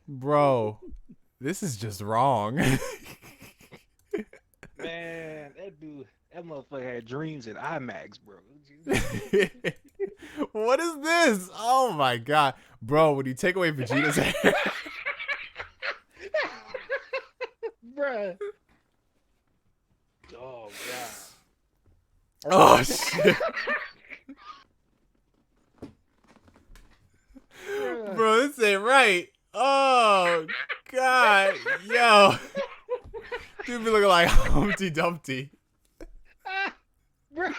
bro. This is just wrong. Man, that motherfucker had dreams in IMAX, bro. What is this? Oh my god, bro! When you take away Vegeta's hair, Bruh. Oh god. oh shit, Bruh. bro, this ain't right. Oh god, yo, dude be looking like Humpty Dumpty. Bro.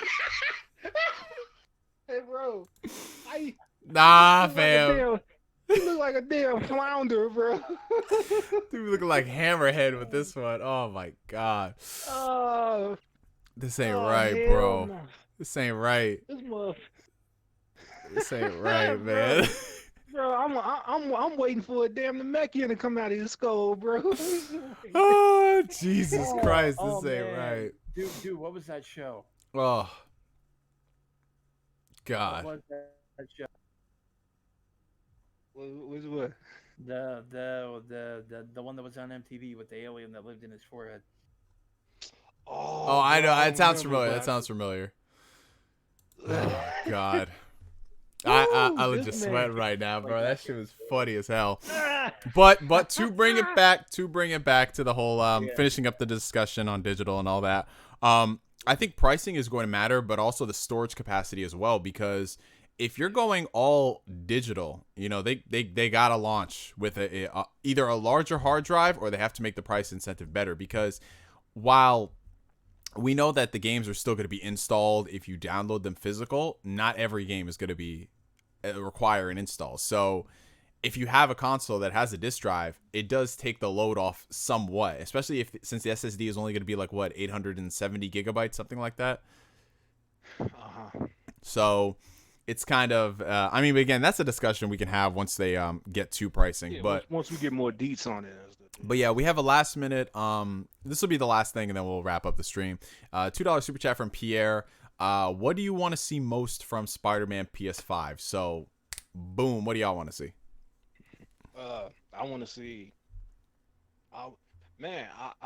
Hey, bro. Nah, He fam. look like a damn flounder, bro. Dude be looking like Hammerhead with this one. Oh my god, Oh, this ain't oh, right, hell bro. no. This ain't right. This motherfucker. This ain't right, Bro. man. Bro, I'm waiting for a damn Namekian to come out of his skull, bro. Oh, Jesus Oh, Christ, oh, this ain't man. right. Dude, what was that show? Oh, What God. was that show? What? The one that was on MTV with the alien that lived in his forehead. Oh, I know. I That sounds remember, familiar. but That sounds familiar. I- Oh, God. I Woo, legit this sweat man- right now, bro. Like That that shit was funny as hell. Ah! But to bring it back to the whole Yeah. finishing up the discussion on digital and all that. I think pricing is going to matter, but also the storage capacity as well, because if you're going all digital, you know, they gotta launch with either a larger hard drive, or they have to make the price incentive better, because while we know that the games are still going to be installed if you download them physical, not every game is going to be require an install. So if you have a console that has a disk drive, it does take the load off somewhat, especially since the SSD is only going to be like, what, 870 gigabytes, something like that. Uh-huh. So it's kind of I mean, again, that's a discussion we can have once they get to pricing. Yeah, but once we get more deets on it. But yeah, we have a last minute. This will be the last thing, and then we'll wrap up the stream. $2 super chat from Pierre. What do you want to see most from Spider-Man PS5? So, boom. What do y'all want to see? I want to see. I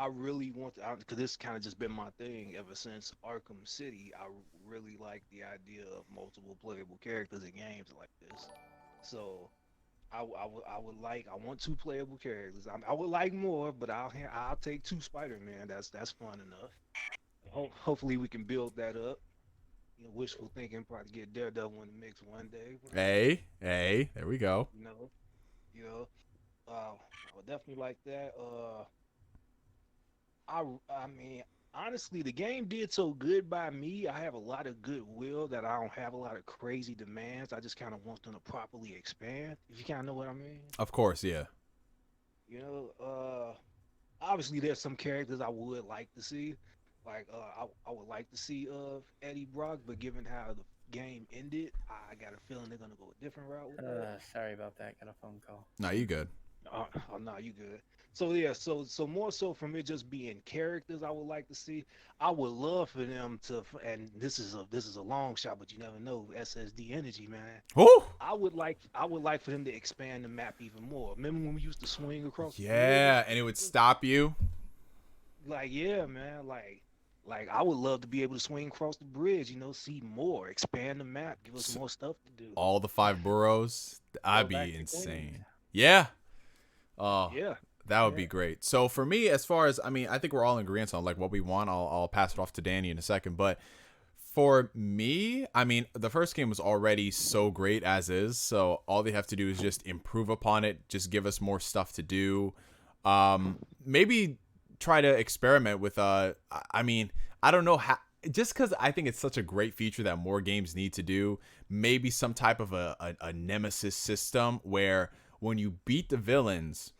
really want to, because this kind of just been my thing ever since Arkham City. I really like the idea of multiple playable characters in games like this. So I want two playable characters. I would like more, but I'll take two Spider-Man. That's fun enough. Hopefully we can build that up. You know, wishful thinking, probably get Daredevil in the mix one day. Hey, there we go. You know, I would definitely like that. I mean, honestly, the game did so good by me. I have a lot of goodwill that I don't have a lot of crazy demands. I just kind of want them to properly expand. If you kind of know what I mean. Of course, yeah. You know, obviously there's some characters I would like to see. Like, I would like to see Eddie Brock, but given how the game ended, I got a feeling they're gonna go a different route with that. Sorry about that. Got a phone call. No, you good. Oh no, you good. So yeah, so more so from it just being characters, I would like to see. I would love for them to, and this is a long shot, but you never know. SSD energy, man. Oh, I would like for them to expand the map even more. Remember when we used to swing across? yeah, and it would stop you. Like, yeah, man. Like I would love to be able to swing across the bridge. You know, see more, expand the map, give us more stuff to do. All the 5 boroughs. That'd Go back be to insane. Queens. Yeah. Oh, Yeah. that would be great. So for me, as far as, I mean, I think we're all in agreement on like what we want. I'll pass it off to Danny in a second, but for me, I mean, the first game was already so great as is. So all they have to do is just improve upon it. Just give us more stuff to do. Maybe try to experiment with, I mean, I don't know how, just because I think it's such a great feature that more games need to do. Maybe some type of a nemesis system where when you beat the villains,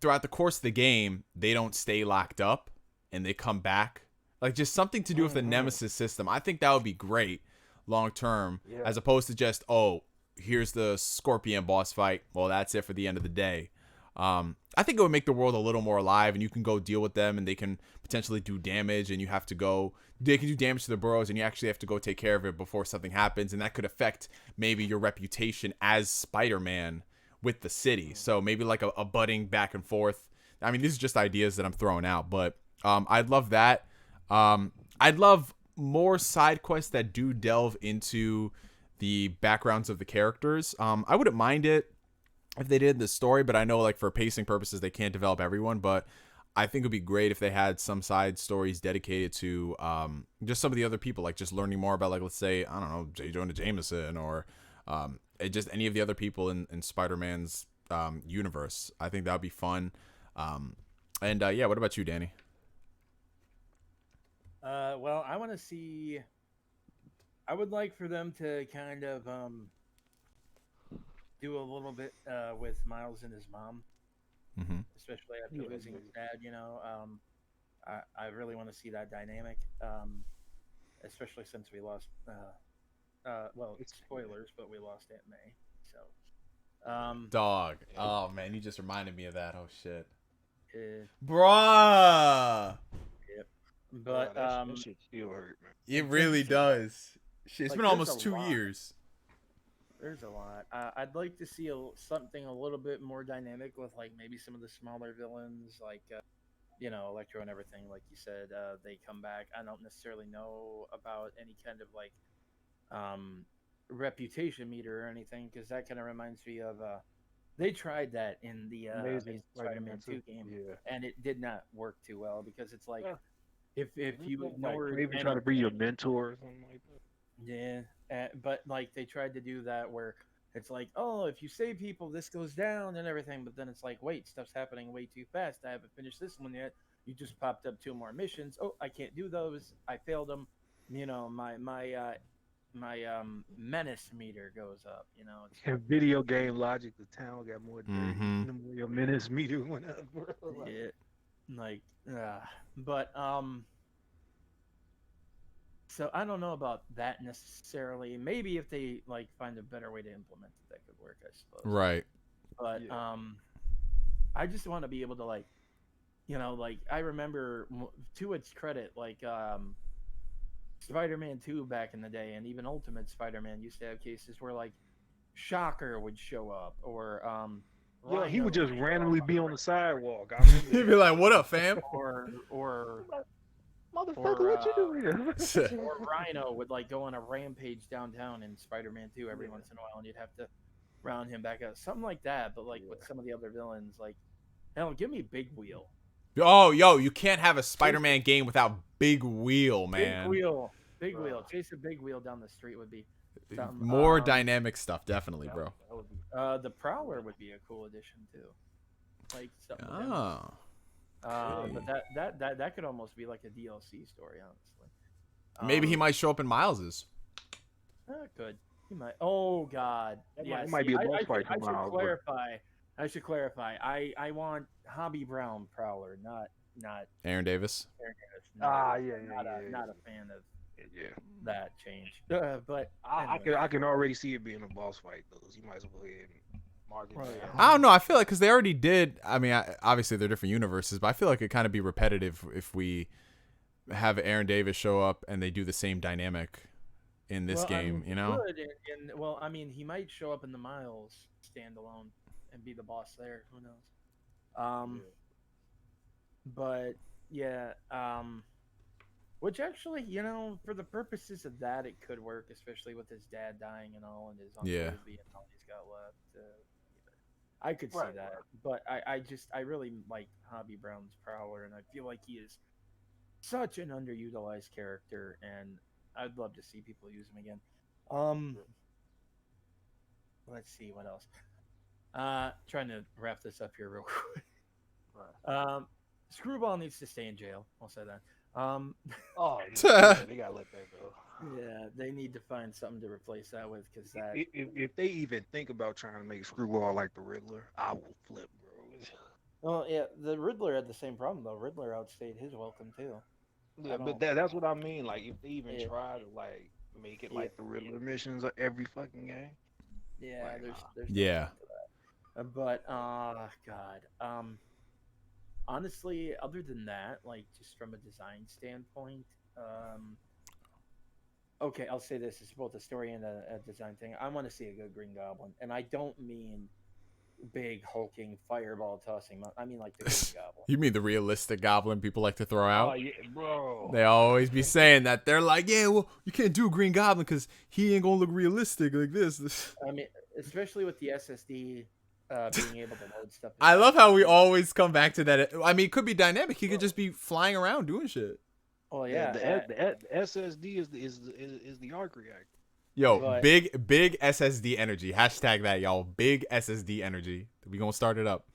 throughout the course of the game, they don't stay locked up and they come back. Like, just something to do with the nemesis system. I think that would be great long term, as opposed to just, oh, here's the Scorpion boss fight. Well, that's it for the end of the day. I think it would make the world a little more alive, and you can go deal with them, and they can potentially do damage, and you have to go. They can do damage to the boroughs, and you actually have to go take care of it before something happens, and that could affect maybe your reputation as Spider-Man with the city. So maybe like a budding back and forth. I mean, these are just ideas that I'm throwing out, but I'd love that. I'd love more side quests that do delve into the backgrounds of the characters. I wouldn't mind it if they did the story, but I know like for pacing purposes they can't develop everyone, but I think it'd be great if they had some side stories dedicated to just some of the other people, like just learning more about, like, let's say, I don't know, J. Jonah Jameson or just any of the other people in Spider-Man's universe. I think that would be fun. And yeah, what about you, Danny? Well, I want to see. I would like for them to kind of do a little bit with Miles and his mom, Mm-hmm. especially after Yeah, losing his dad. I really want to see that dynamic, especially since we lost. Well, spoilers, but we lost Aunt May. So, Dog. Oh man, you just reminded me of that. Oh shit. uh, Bruh. yep. bro, But that shit still hurt, man. It really does. Shit, it's Like, been there's almost a 2 lot. years. There's a lot. I'd like to see something a little bit more dynamic with like maybe some of the smaller villains, like Electro and everything. Like you said, they come back. I don't necessarily know about any kind of like um, reputation meter or anything because that kind of reminds me of they tried that in the Amazing Amazing Spider-Man Spider-Man 2 too. game, Yeah. and it did not work too well because it's like Yeah. if you Like ignored maybe try any to be your mentor or something like that. yeah, but like they tried to do that where it's like, oh, if you save people, this goes down and everything. But then it's like, wait, stuff's happening way too fast. I haven't finished this one yet. You just popped up 2 more missions. Oh, I can't do those. I failed them. My menace meter goes up. It's And video game logic, the town got more dirty. Mm-hmm. The more your minutes meter went up, bro. Like, it, like, but So I don't know about that necessarily. Maybe if they like find a better way to implement it, that could work, I suppose. Right. But yeah. I just want to be able to like I remember to its credit, like Spider-Man 2 back in the day, and even Ultimate Spider-Man used to have cases where like Shocker would show up, or Yo, he Rhino would just would show up randomly on be the on the ramp, sidewalk. I remember He'd be that. like, "What up, fam?" or or Motherfucker, or what you doing? or Rhino would like go on a rampage downtown in Spider-Man 2 every Yeah. once in a while, and you'd have to round him back up, something like that. But like with Yeah. some of the other villains, like hell, give me Big Wheel. Oh, yo, you can't have a Chase Spider-Man game without Big Wheel, Big man. Wheel, Big Bro. Wheel, chase a Big Wheel down the street would be something. More dynamic stuff, definitely, That, bro. that would be The Prowler would be a cool addition too, like something with him. Oh. But that could almost be like a DLC story, honestly. Maybe he might show up in Miles's. Could he might? Oh God, it might be a boss fight I should tomorrow. But clarify. I should clarify. I want Hobby Brown Prowler, not Aaron Davis. Aaron Davis. No, yeah. not a fan of yeah, that change. But I anyway. can already see it being a boss fight though. So you might as well go ahead and mark it. Right. down. I don't know. I feel like because they already did. I mean, obviously they're different universes, but I feel like it kind of be repetitive if we have Aaron Davis show up and they do the same dynamic in this Well, I game. mean, You know? could, well, I mean, he might show up in the Miles standalone and be the boss there. Who knows? Yeah. But yeah, which actually, for the purposes of that, it could work, especially with his dad dying and all, and his uncle Yeah. being all he's got left. I could see Right, that, but I really like Hobby Brown's Prowler, and I feel like he is such an underutilized character, and I'd love to see people use him again. Let's see what else. Trying to wrap this up here real quick. Right. Screwball needs to stay in jail. I'll say that. Oh, yeah, they gotta let that go. Yeah, they need to find something to replace that with because that. If they even think about trying to make Screwball like the Riddler, I will flip, bro. Well, yeah, the Riddler had the same problem though. Riddler outstayed his welcome too. Yeah, but that's what I mean. Like, if they even Yeah. try to like make it Yeah. like the Riddler missions of every fucking game. Yeah, Like, there's Yeah. nothing to that. But God, honestly, other than that, like just from a design standpoint, okay, I'll say this: it's both a story and a design thing. I want to see a good Green Goblin, and I don't mean big hulking fireball tossing. I mean, like the Green Goblin. You mean the realistic goblin people like to throw Oh out? yeah, bro. They always be saying that. They're like, yeah, well, you can't do a Green Goblin because he ain't gonna look realistic like this. I mean, especially with the SSD being able to load stuff. I love how we always come back to that. I mean, it could be dynamic. He could just be flying around doing shit. Oh Yeah, yeah, the SSD is the arc reactor. Yo, But- big SSD energy. Hashtag that, y'all. Big SSD energy. We gonna start it up.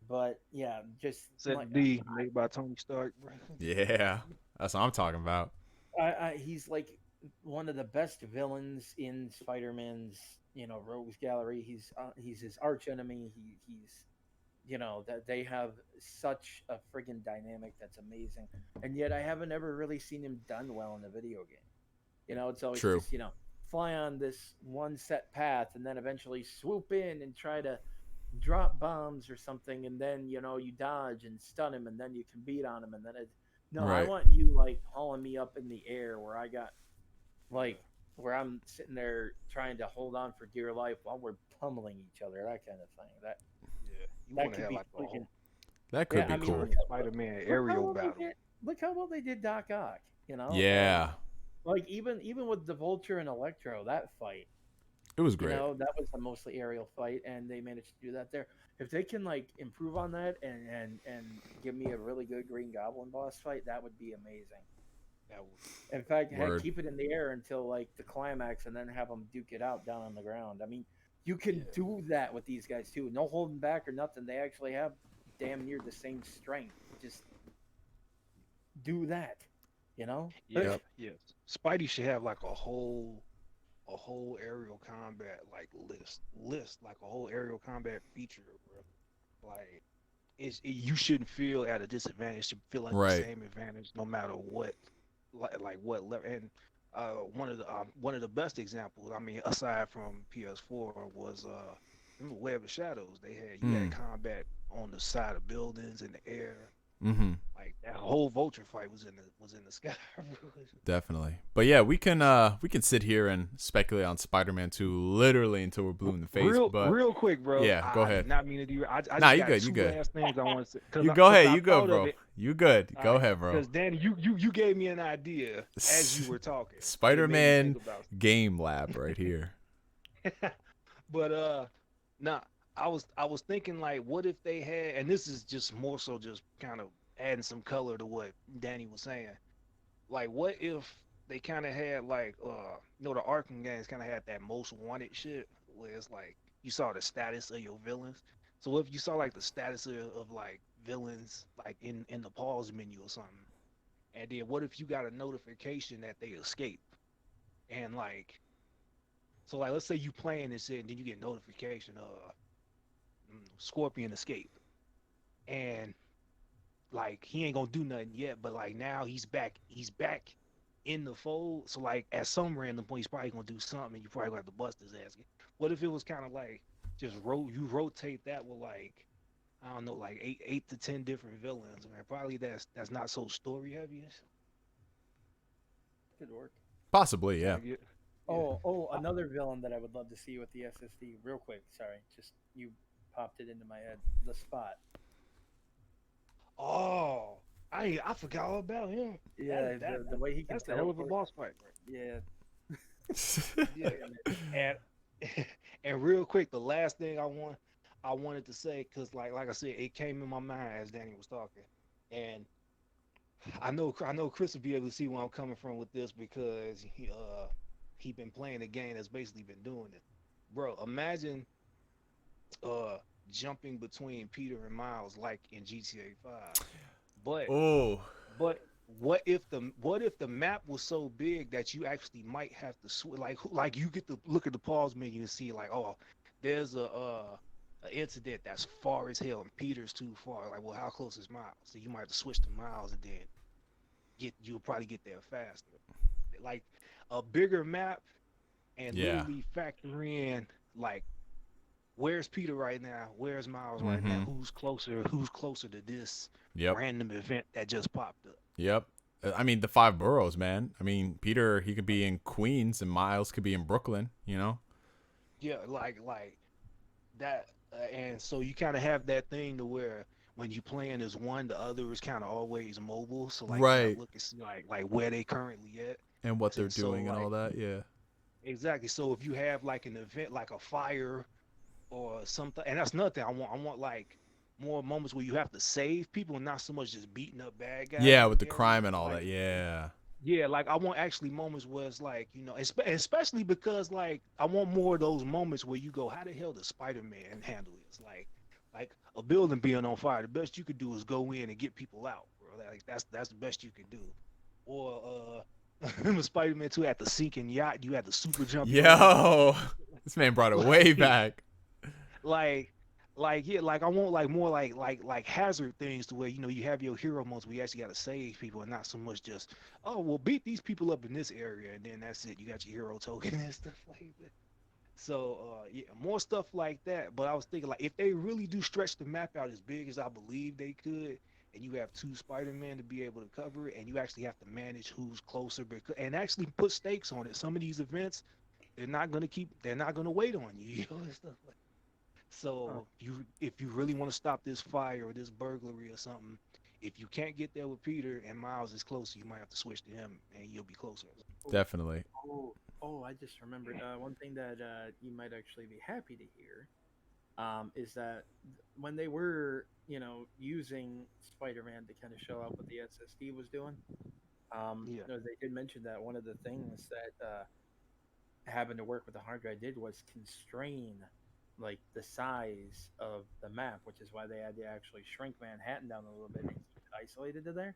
but yeah, just SSD made by Tony Stark. Bro. Yeah, that's what I'm talking about. he's like one of the best villains in Spider-Man's, rogues gallery. He's his arch enemy. He's that they have such a friggin' dynamic that's amazing, and yet I haven't ever really seen him done well in a video game. It's always True. just fly on this one set path and then eventually swoop in and try to drop bombs or something, and then you dodge and stun him, and then you can beat on him, and then I Right. want you like hauling me up in the air where I got like where I'm sitting there trying to hold on for dear life while we're pummeling each other, that kind of thing. Yeah, you That want to could have be like a freaking. whole That could Yeah, be I mean, cool. look Spider-Man Look aerial how well battle. Look how well they did Doc Ock. Yeah, Like even with the Vulture and Electro, that fight. it was great. That was a mostly aerial fight, and they managed to do that there. If they can like improve on that and give me a really good Green Goblin boss fight, that would be amazing. That was, In fact, Word. keep it in the air until like the climax, and then have them duke it out down on the ground. I mean, you can Yeah. do that with these guys too. No holding back or nothing. They actually have damn near the same strength. Just do that. yeah, Yep. yeah. Spidey should have like a whole aerial combat like list like a whole aerial combat feature, bro. Like you shouldn't feel at a disadvantage. You should feel like Right. the same advantage no matter what, like what level. And one of the best examples, I mean, aside from PS4, was remember Web of Shadows. They had you had combat on the side of buildings in the air. Mm-hmm. Like that whole Vulture fight was in the sky. Definitely. But yeah, we can sit here and speculate on Spider-Man 2 literally until we're blue in the face. but real quick, bro. Yeah, go I ahead. did not mean to do. I Nah, just you got good, two you good. last things I want to say. you go ahead. You good, bro. You good. Go ahead, bro. Because Danny, you gave me an idea as you were talking. Spider-Man It made me think about Game Lab right here. But nah, I was thinking like, what if they had, and this is just more so just kind of adding some color to what Danny was saying. Like, what if they kind of had like, the Arkham games kind of had that most wanted shit, where it's like you saw the status of your villains. So what if you saw like the status of like villains like in the pause menu or something, and then what if you got a notification that they escape, and like, so like let's say you playing this shit and then you get notification of Scorpion escape, and like he ain't gonna do nothing yet, but like now he's back in the fold. So like at some random point he's probably gonna do something and you probably gonna have to bust his ass. What if it was kind of like just you rotate that with like, I don't know, like eight to 10 different villains, man. Probably that's not so story heavy. Could work. Possibly, yeah. Like, Oh, another villain that I would love to see with the SSD. Real quick, sorry, just you popped it into my head. The Spot. oh, I forgot all about him. Yeah, the way he can That's the hell of a teleport. boss fight, Yeah, yeah. and and real quick, the last thing I wanted to say, because like I said, it came in my mind as Danny was talking, and I know Chris will be able to see where I'm coming from with this, because he been playing a game that's basically been doing it. Bro, imagine jumping between Peter and Miles like in GTA 5. But Oh, but what if the map was so big that you actually might have to switch, like you get to look at the pause menu and see like, oh, there's a incident that's far as hell and Peter's too far. Like, well, how close is Miles? So you might have to switch to Miles and then you'll probably get there faster. Like a bigger map, and Yeah. literally factor in like, where's Peter right now? Where's Miles right now? Who's closer to this yep. random event that just popped up? Yep. I mean, the 5 boroughs, man. I mean, Peter, he could be in Queens and Miles could be in Brooklyn, you know? Yeah, like that and so you kind of have that thing to where when you playing as one, the other is kind of always mobile. So like you gotta Right. look and see like where they currently at. And what they're And so doing and all like that. Yeah. exactly. So if you have like an event like a fire or something, and that's another thing I want like more moments where you have to save people and not so much just beating up bad guys Yeah, in with the the area. crime and all Like that. Yeah. yeah, like I want actually moments where it's like, especially because like I want more of those moments where you go, how the hell does Spider-Man handle this? Like a building being on fire, the best you could do is go in and get people out, bro. Like that's the best you could do. Or with Spider-Man 2 at the sinking yacht, you had to super jump your way out. Yo, this man brought it way Like back. like yeah, like I want like more like hazard things to where you have your hero modes where you actually got to save people and not so much just well beat these people up in this area and then that's it, you got your hero token and stuff like that. So yeah, more stuff like that. But I was thinking like if they really do stretch the map out as big as I believe they could, and you have two Spider-Man to be able to cover it, and you actually have to manage who's closer and actually put stakes on it. Some of these events they're not gonna wait on you, and stuff like. Huh. So if you really want to stop this fire or this burglary or something, if you can't get there with Peter and Miles is closer, you might have to switch to him and you'll be closer. Oh, Definitely. I just remembered one thing that you might actually be happy to hear. Is that when they were, using Spider-Man to kind of show out what the SSD was doing, Yeah. they did mention that one of the things that having to work with the hard drive did was constrain like the size of the map, which is why they had to actually shrink Manhattan down a little bit and keep it isolated to there.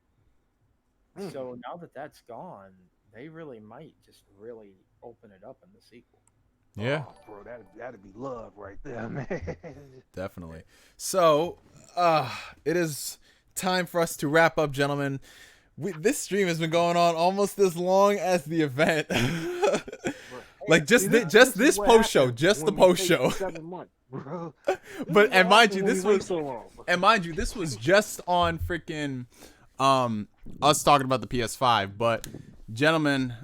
Mm. So now that that's gone, they really might just really open it up in the sequel. Yeah, Oh, bro, that'd be love right there, man. definitely. So, it is time for us to wrap up, gentlemen. This stream has been going on almost as long as the event. Bro, Like see, just this is this what post show, happens just the when we post take show. 7 months, bro. This But is what happens when we wait so long. this was just on freaking us talking about the PS5. But gentlemen,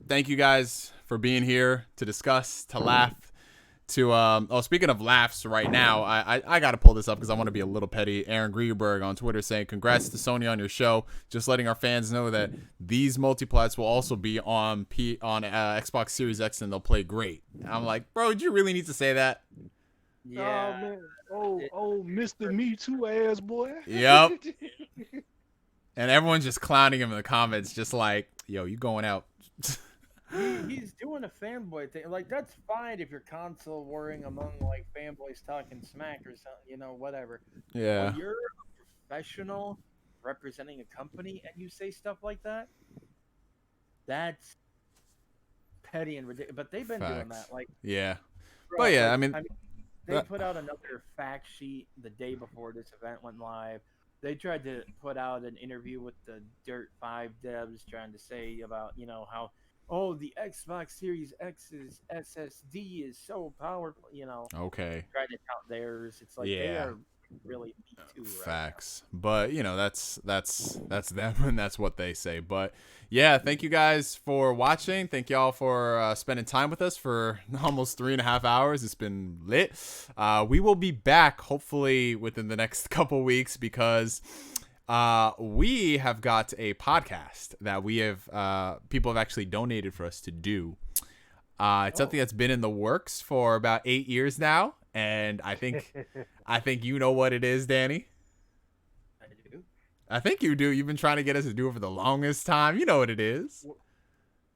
thank you guys for being here to discuss, to laugh, to speaking of laughs right now, I gotta pull this up because I want to be a little petty. Aaron Greenberg on Twitter saying congrats to Sony on your show, just letting our fans know that these multiplats will also be on Xbox Series X and they'll play great. And I'm like, bro, did you really need to say that? Oh Yeah, man, it, Mr. Me Too ass boy. Yep. And everyone's just clowning him in the comments, just like, yo, you going out. he's doing a fanboy thing. Like that's fine if you're console warring among like fanboys talking smack or something, whatever. Yeah. When you're a professional representing a company and you say stuff like that, that's petty and ridiculous. But they've been doing Facts. that. Like, Yeah. bro, But yeah, like I mean, they put out another fact sheet the day before this event went live. They tried to put out an interview with the Dirt 5 devs trying to say about, how, oh, the Xbox Series X's SSD is so powerful, okay. trying to count theirs. It's like they Yeah. are really me too right Facts. But that's them and that's what they say. But yeah, thank you guys for watching. Thank y'all for spending time with us for almost 3.5 hours. It's been lit. We will be back hopefully within the next couple weeks because we have got a podcast that we have people have actually donated for us to do. It's something that's been in the works for about 8 years now, and I think you know what it is, Danny. now. I do. I think you do. You've been trying to get us to do it for the longest time. You know what it is.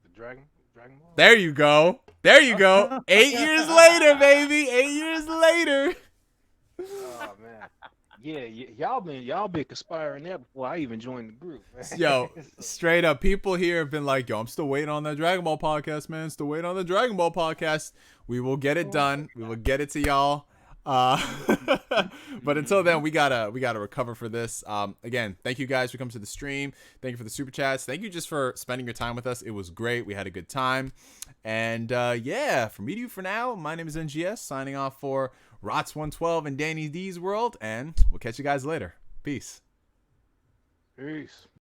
The Dragon Ball. There you go. There you go. 8 years later, baby. 8 years later. Oh man. Yeah, y'all been conspiring that before I even joined the group. Man. Yo, So, straight up, people here have been like, yo, I'm still waiting on that Dragon Ball podcast, man. Still waiting on the Dragon Ball podcast. We will get it done. We will get it to y'all. But until then, we gotta recover for this. Again, thank you guys for coming to the stream. Thank you for the super chats. Thank you just for spending your time with us. It was great. We had a good time. And yeah, from me to you for now, my name is NGS, signing off for Rots112 and Danny D's World, and we'll catch you guys later. Peace. peace.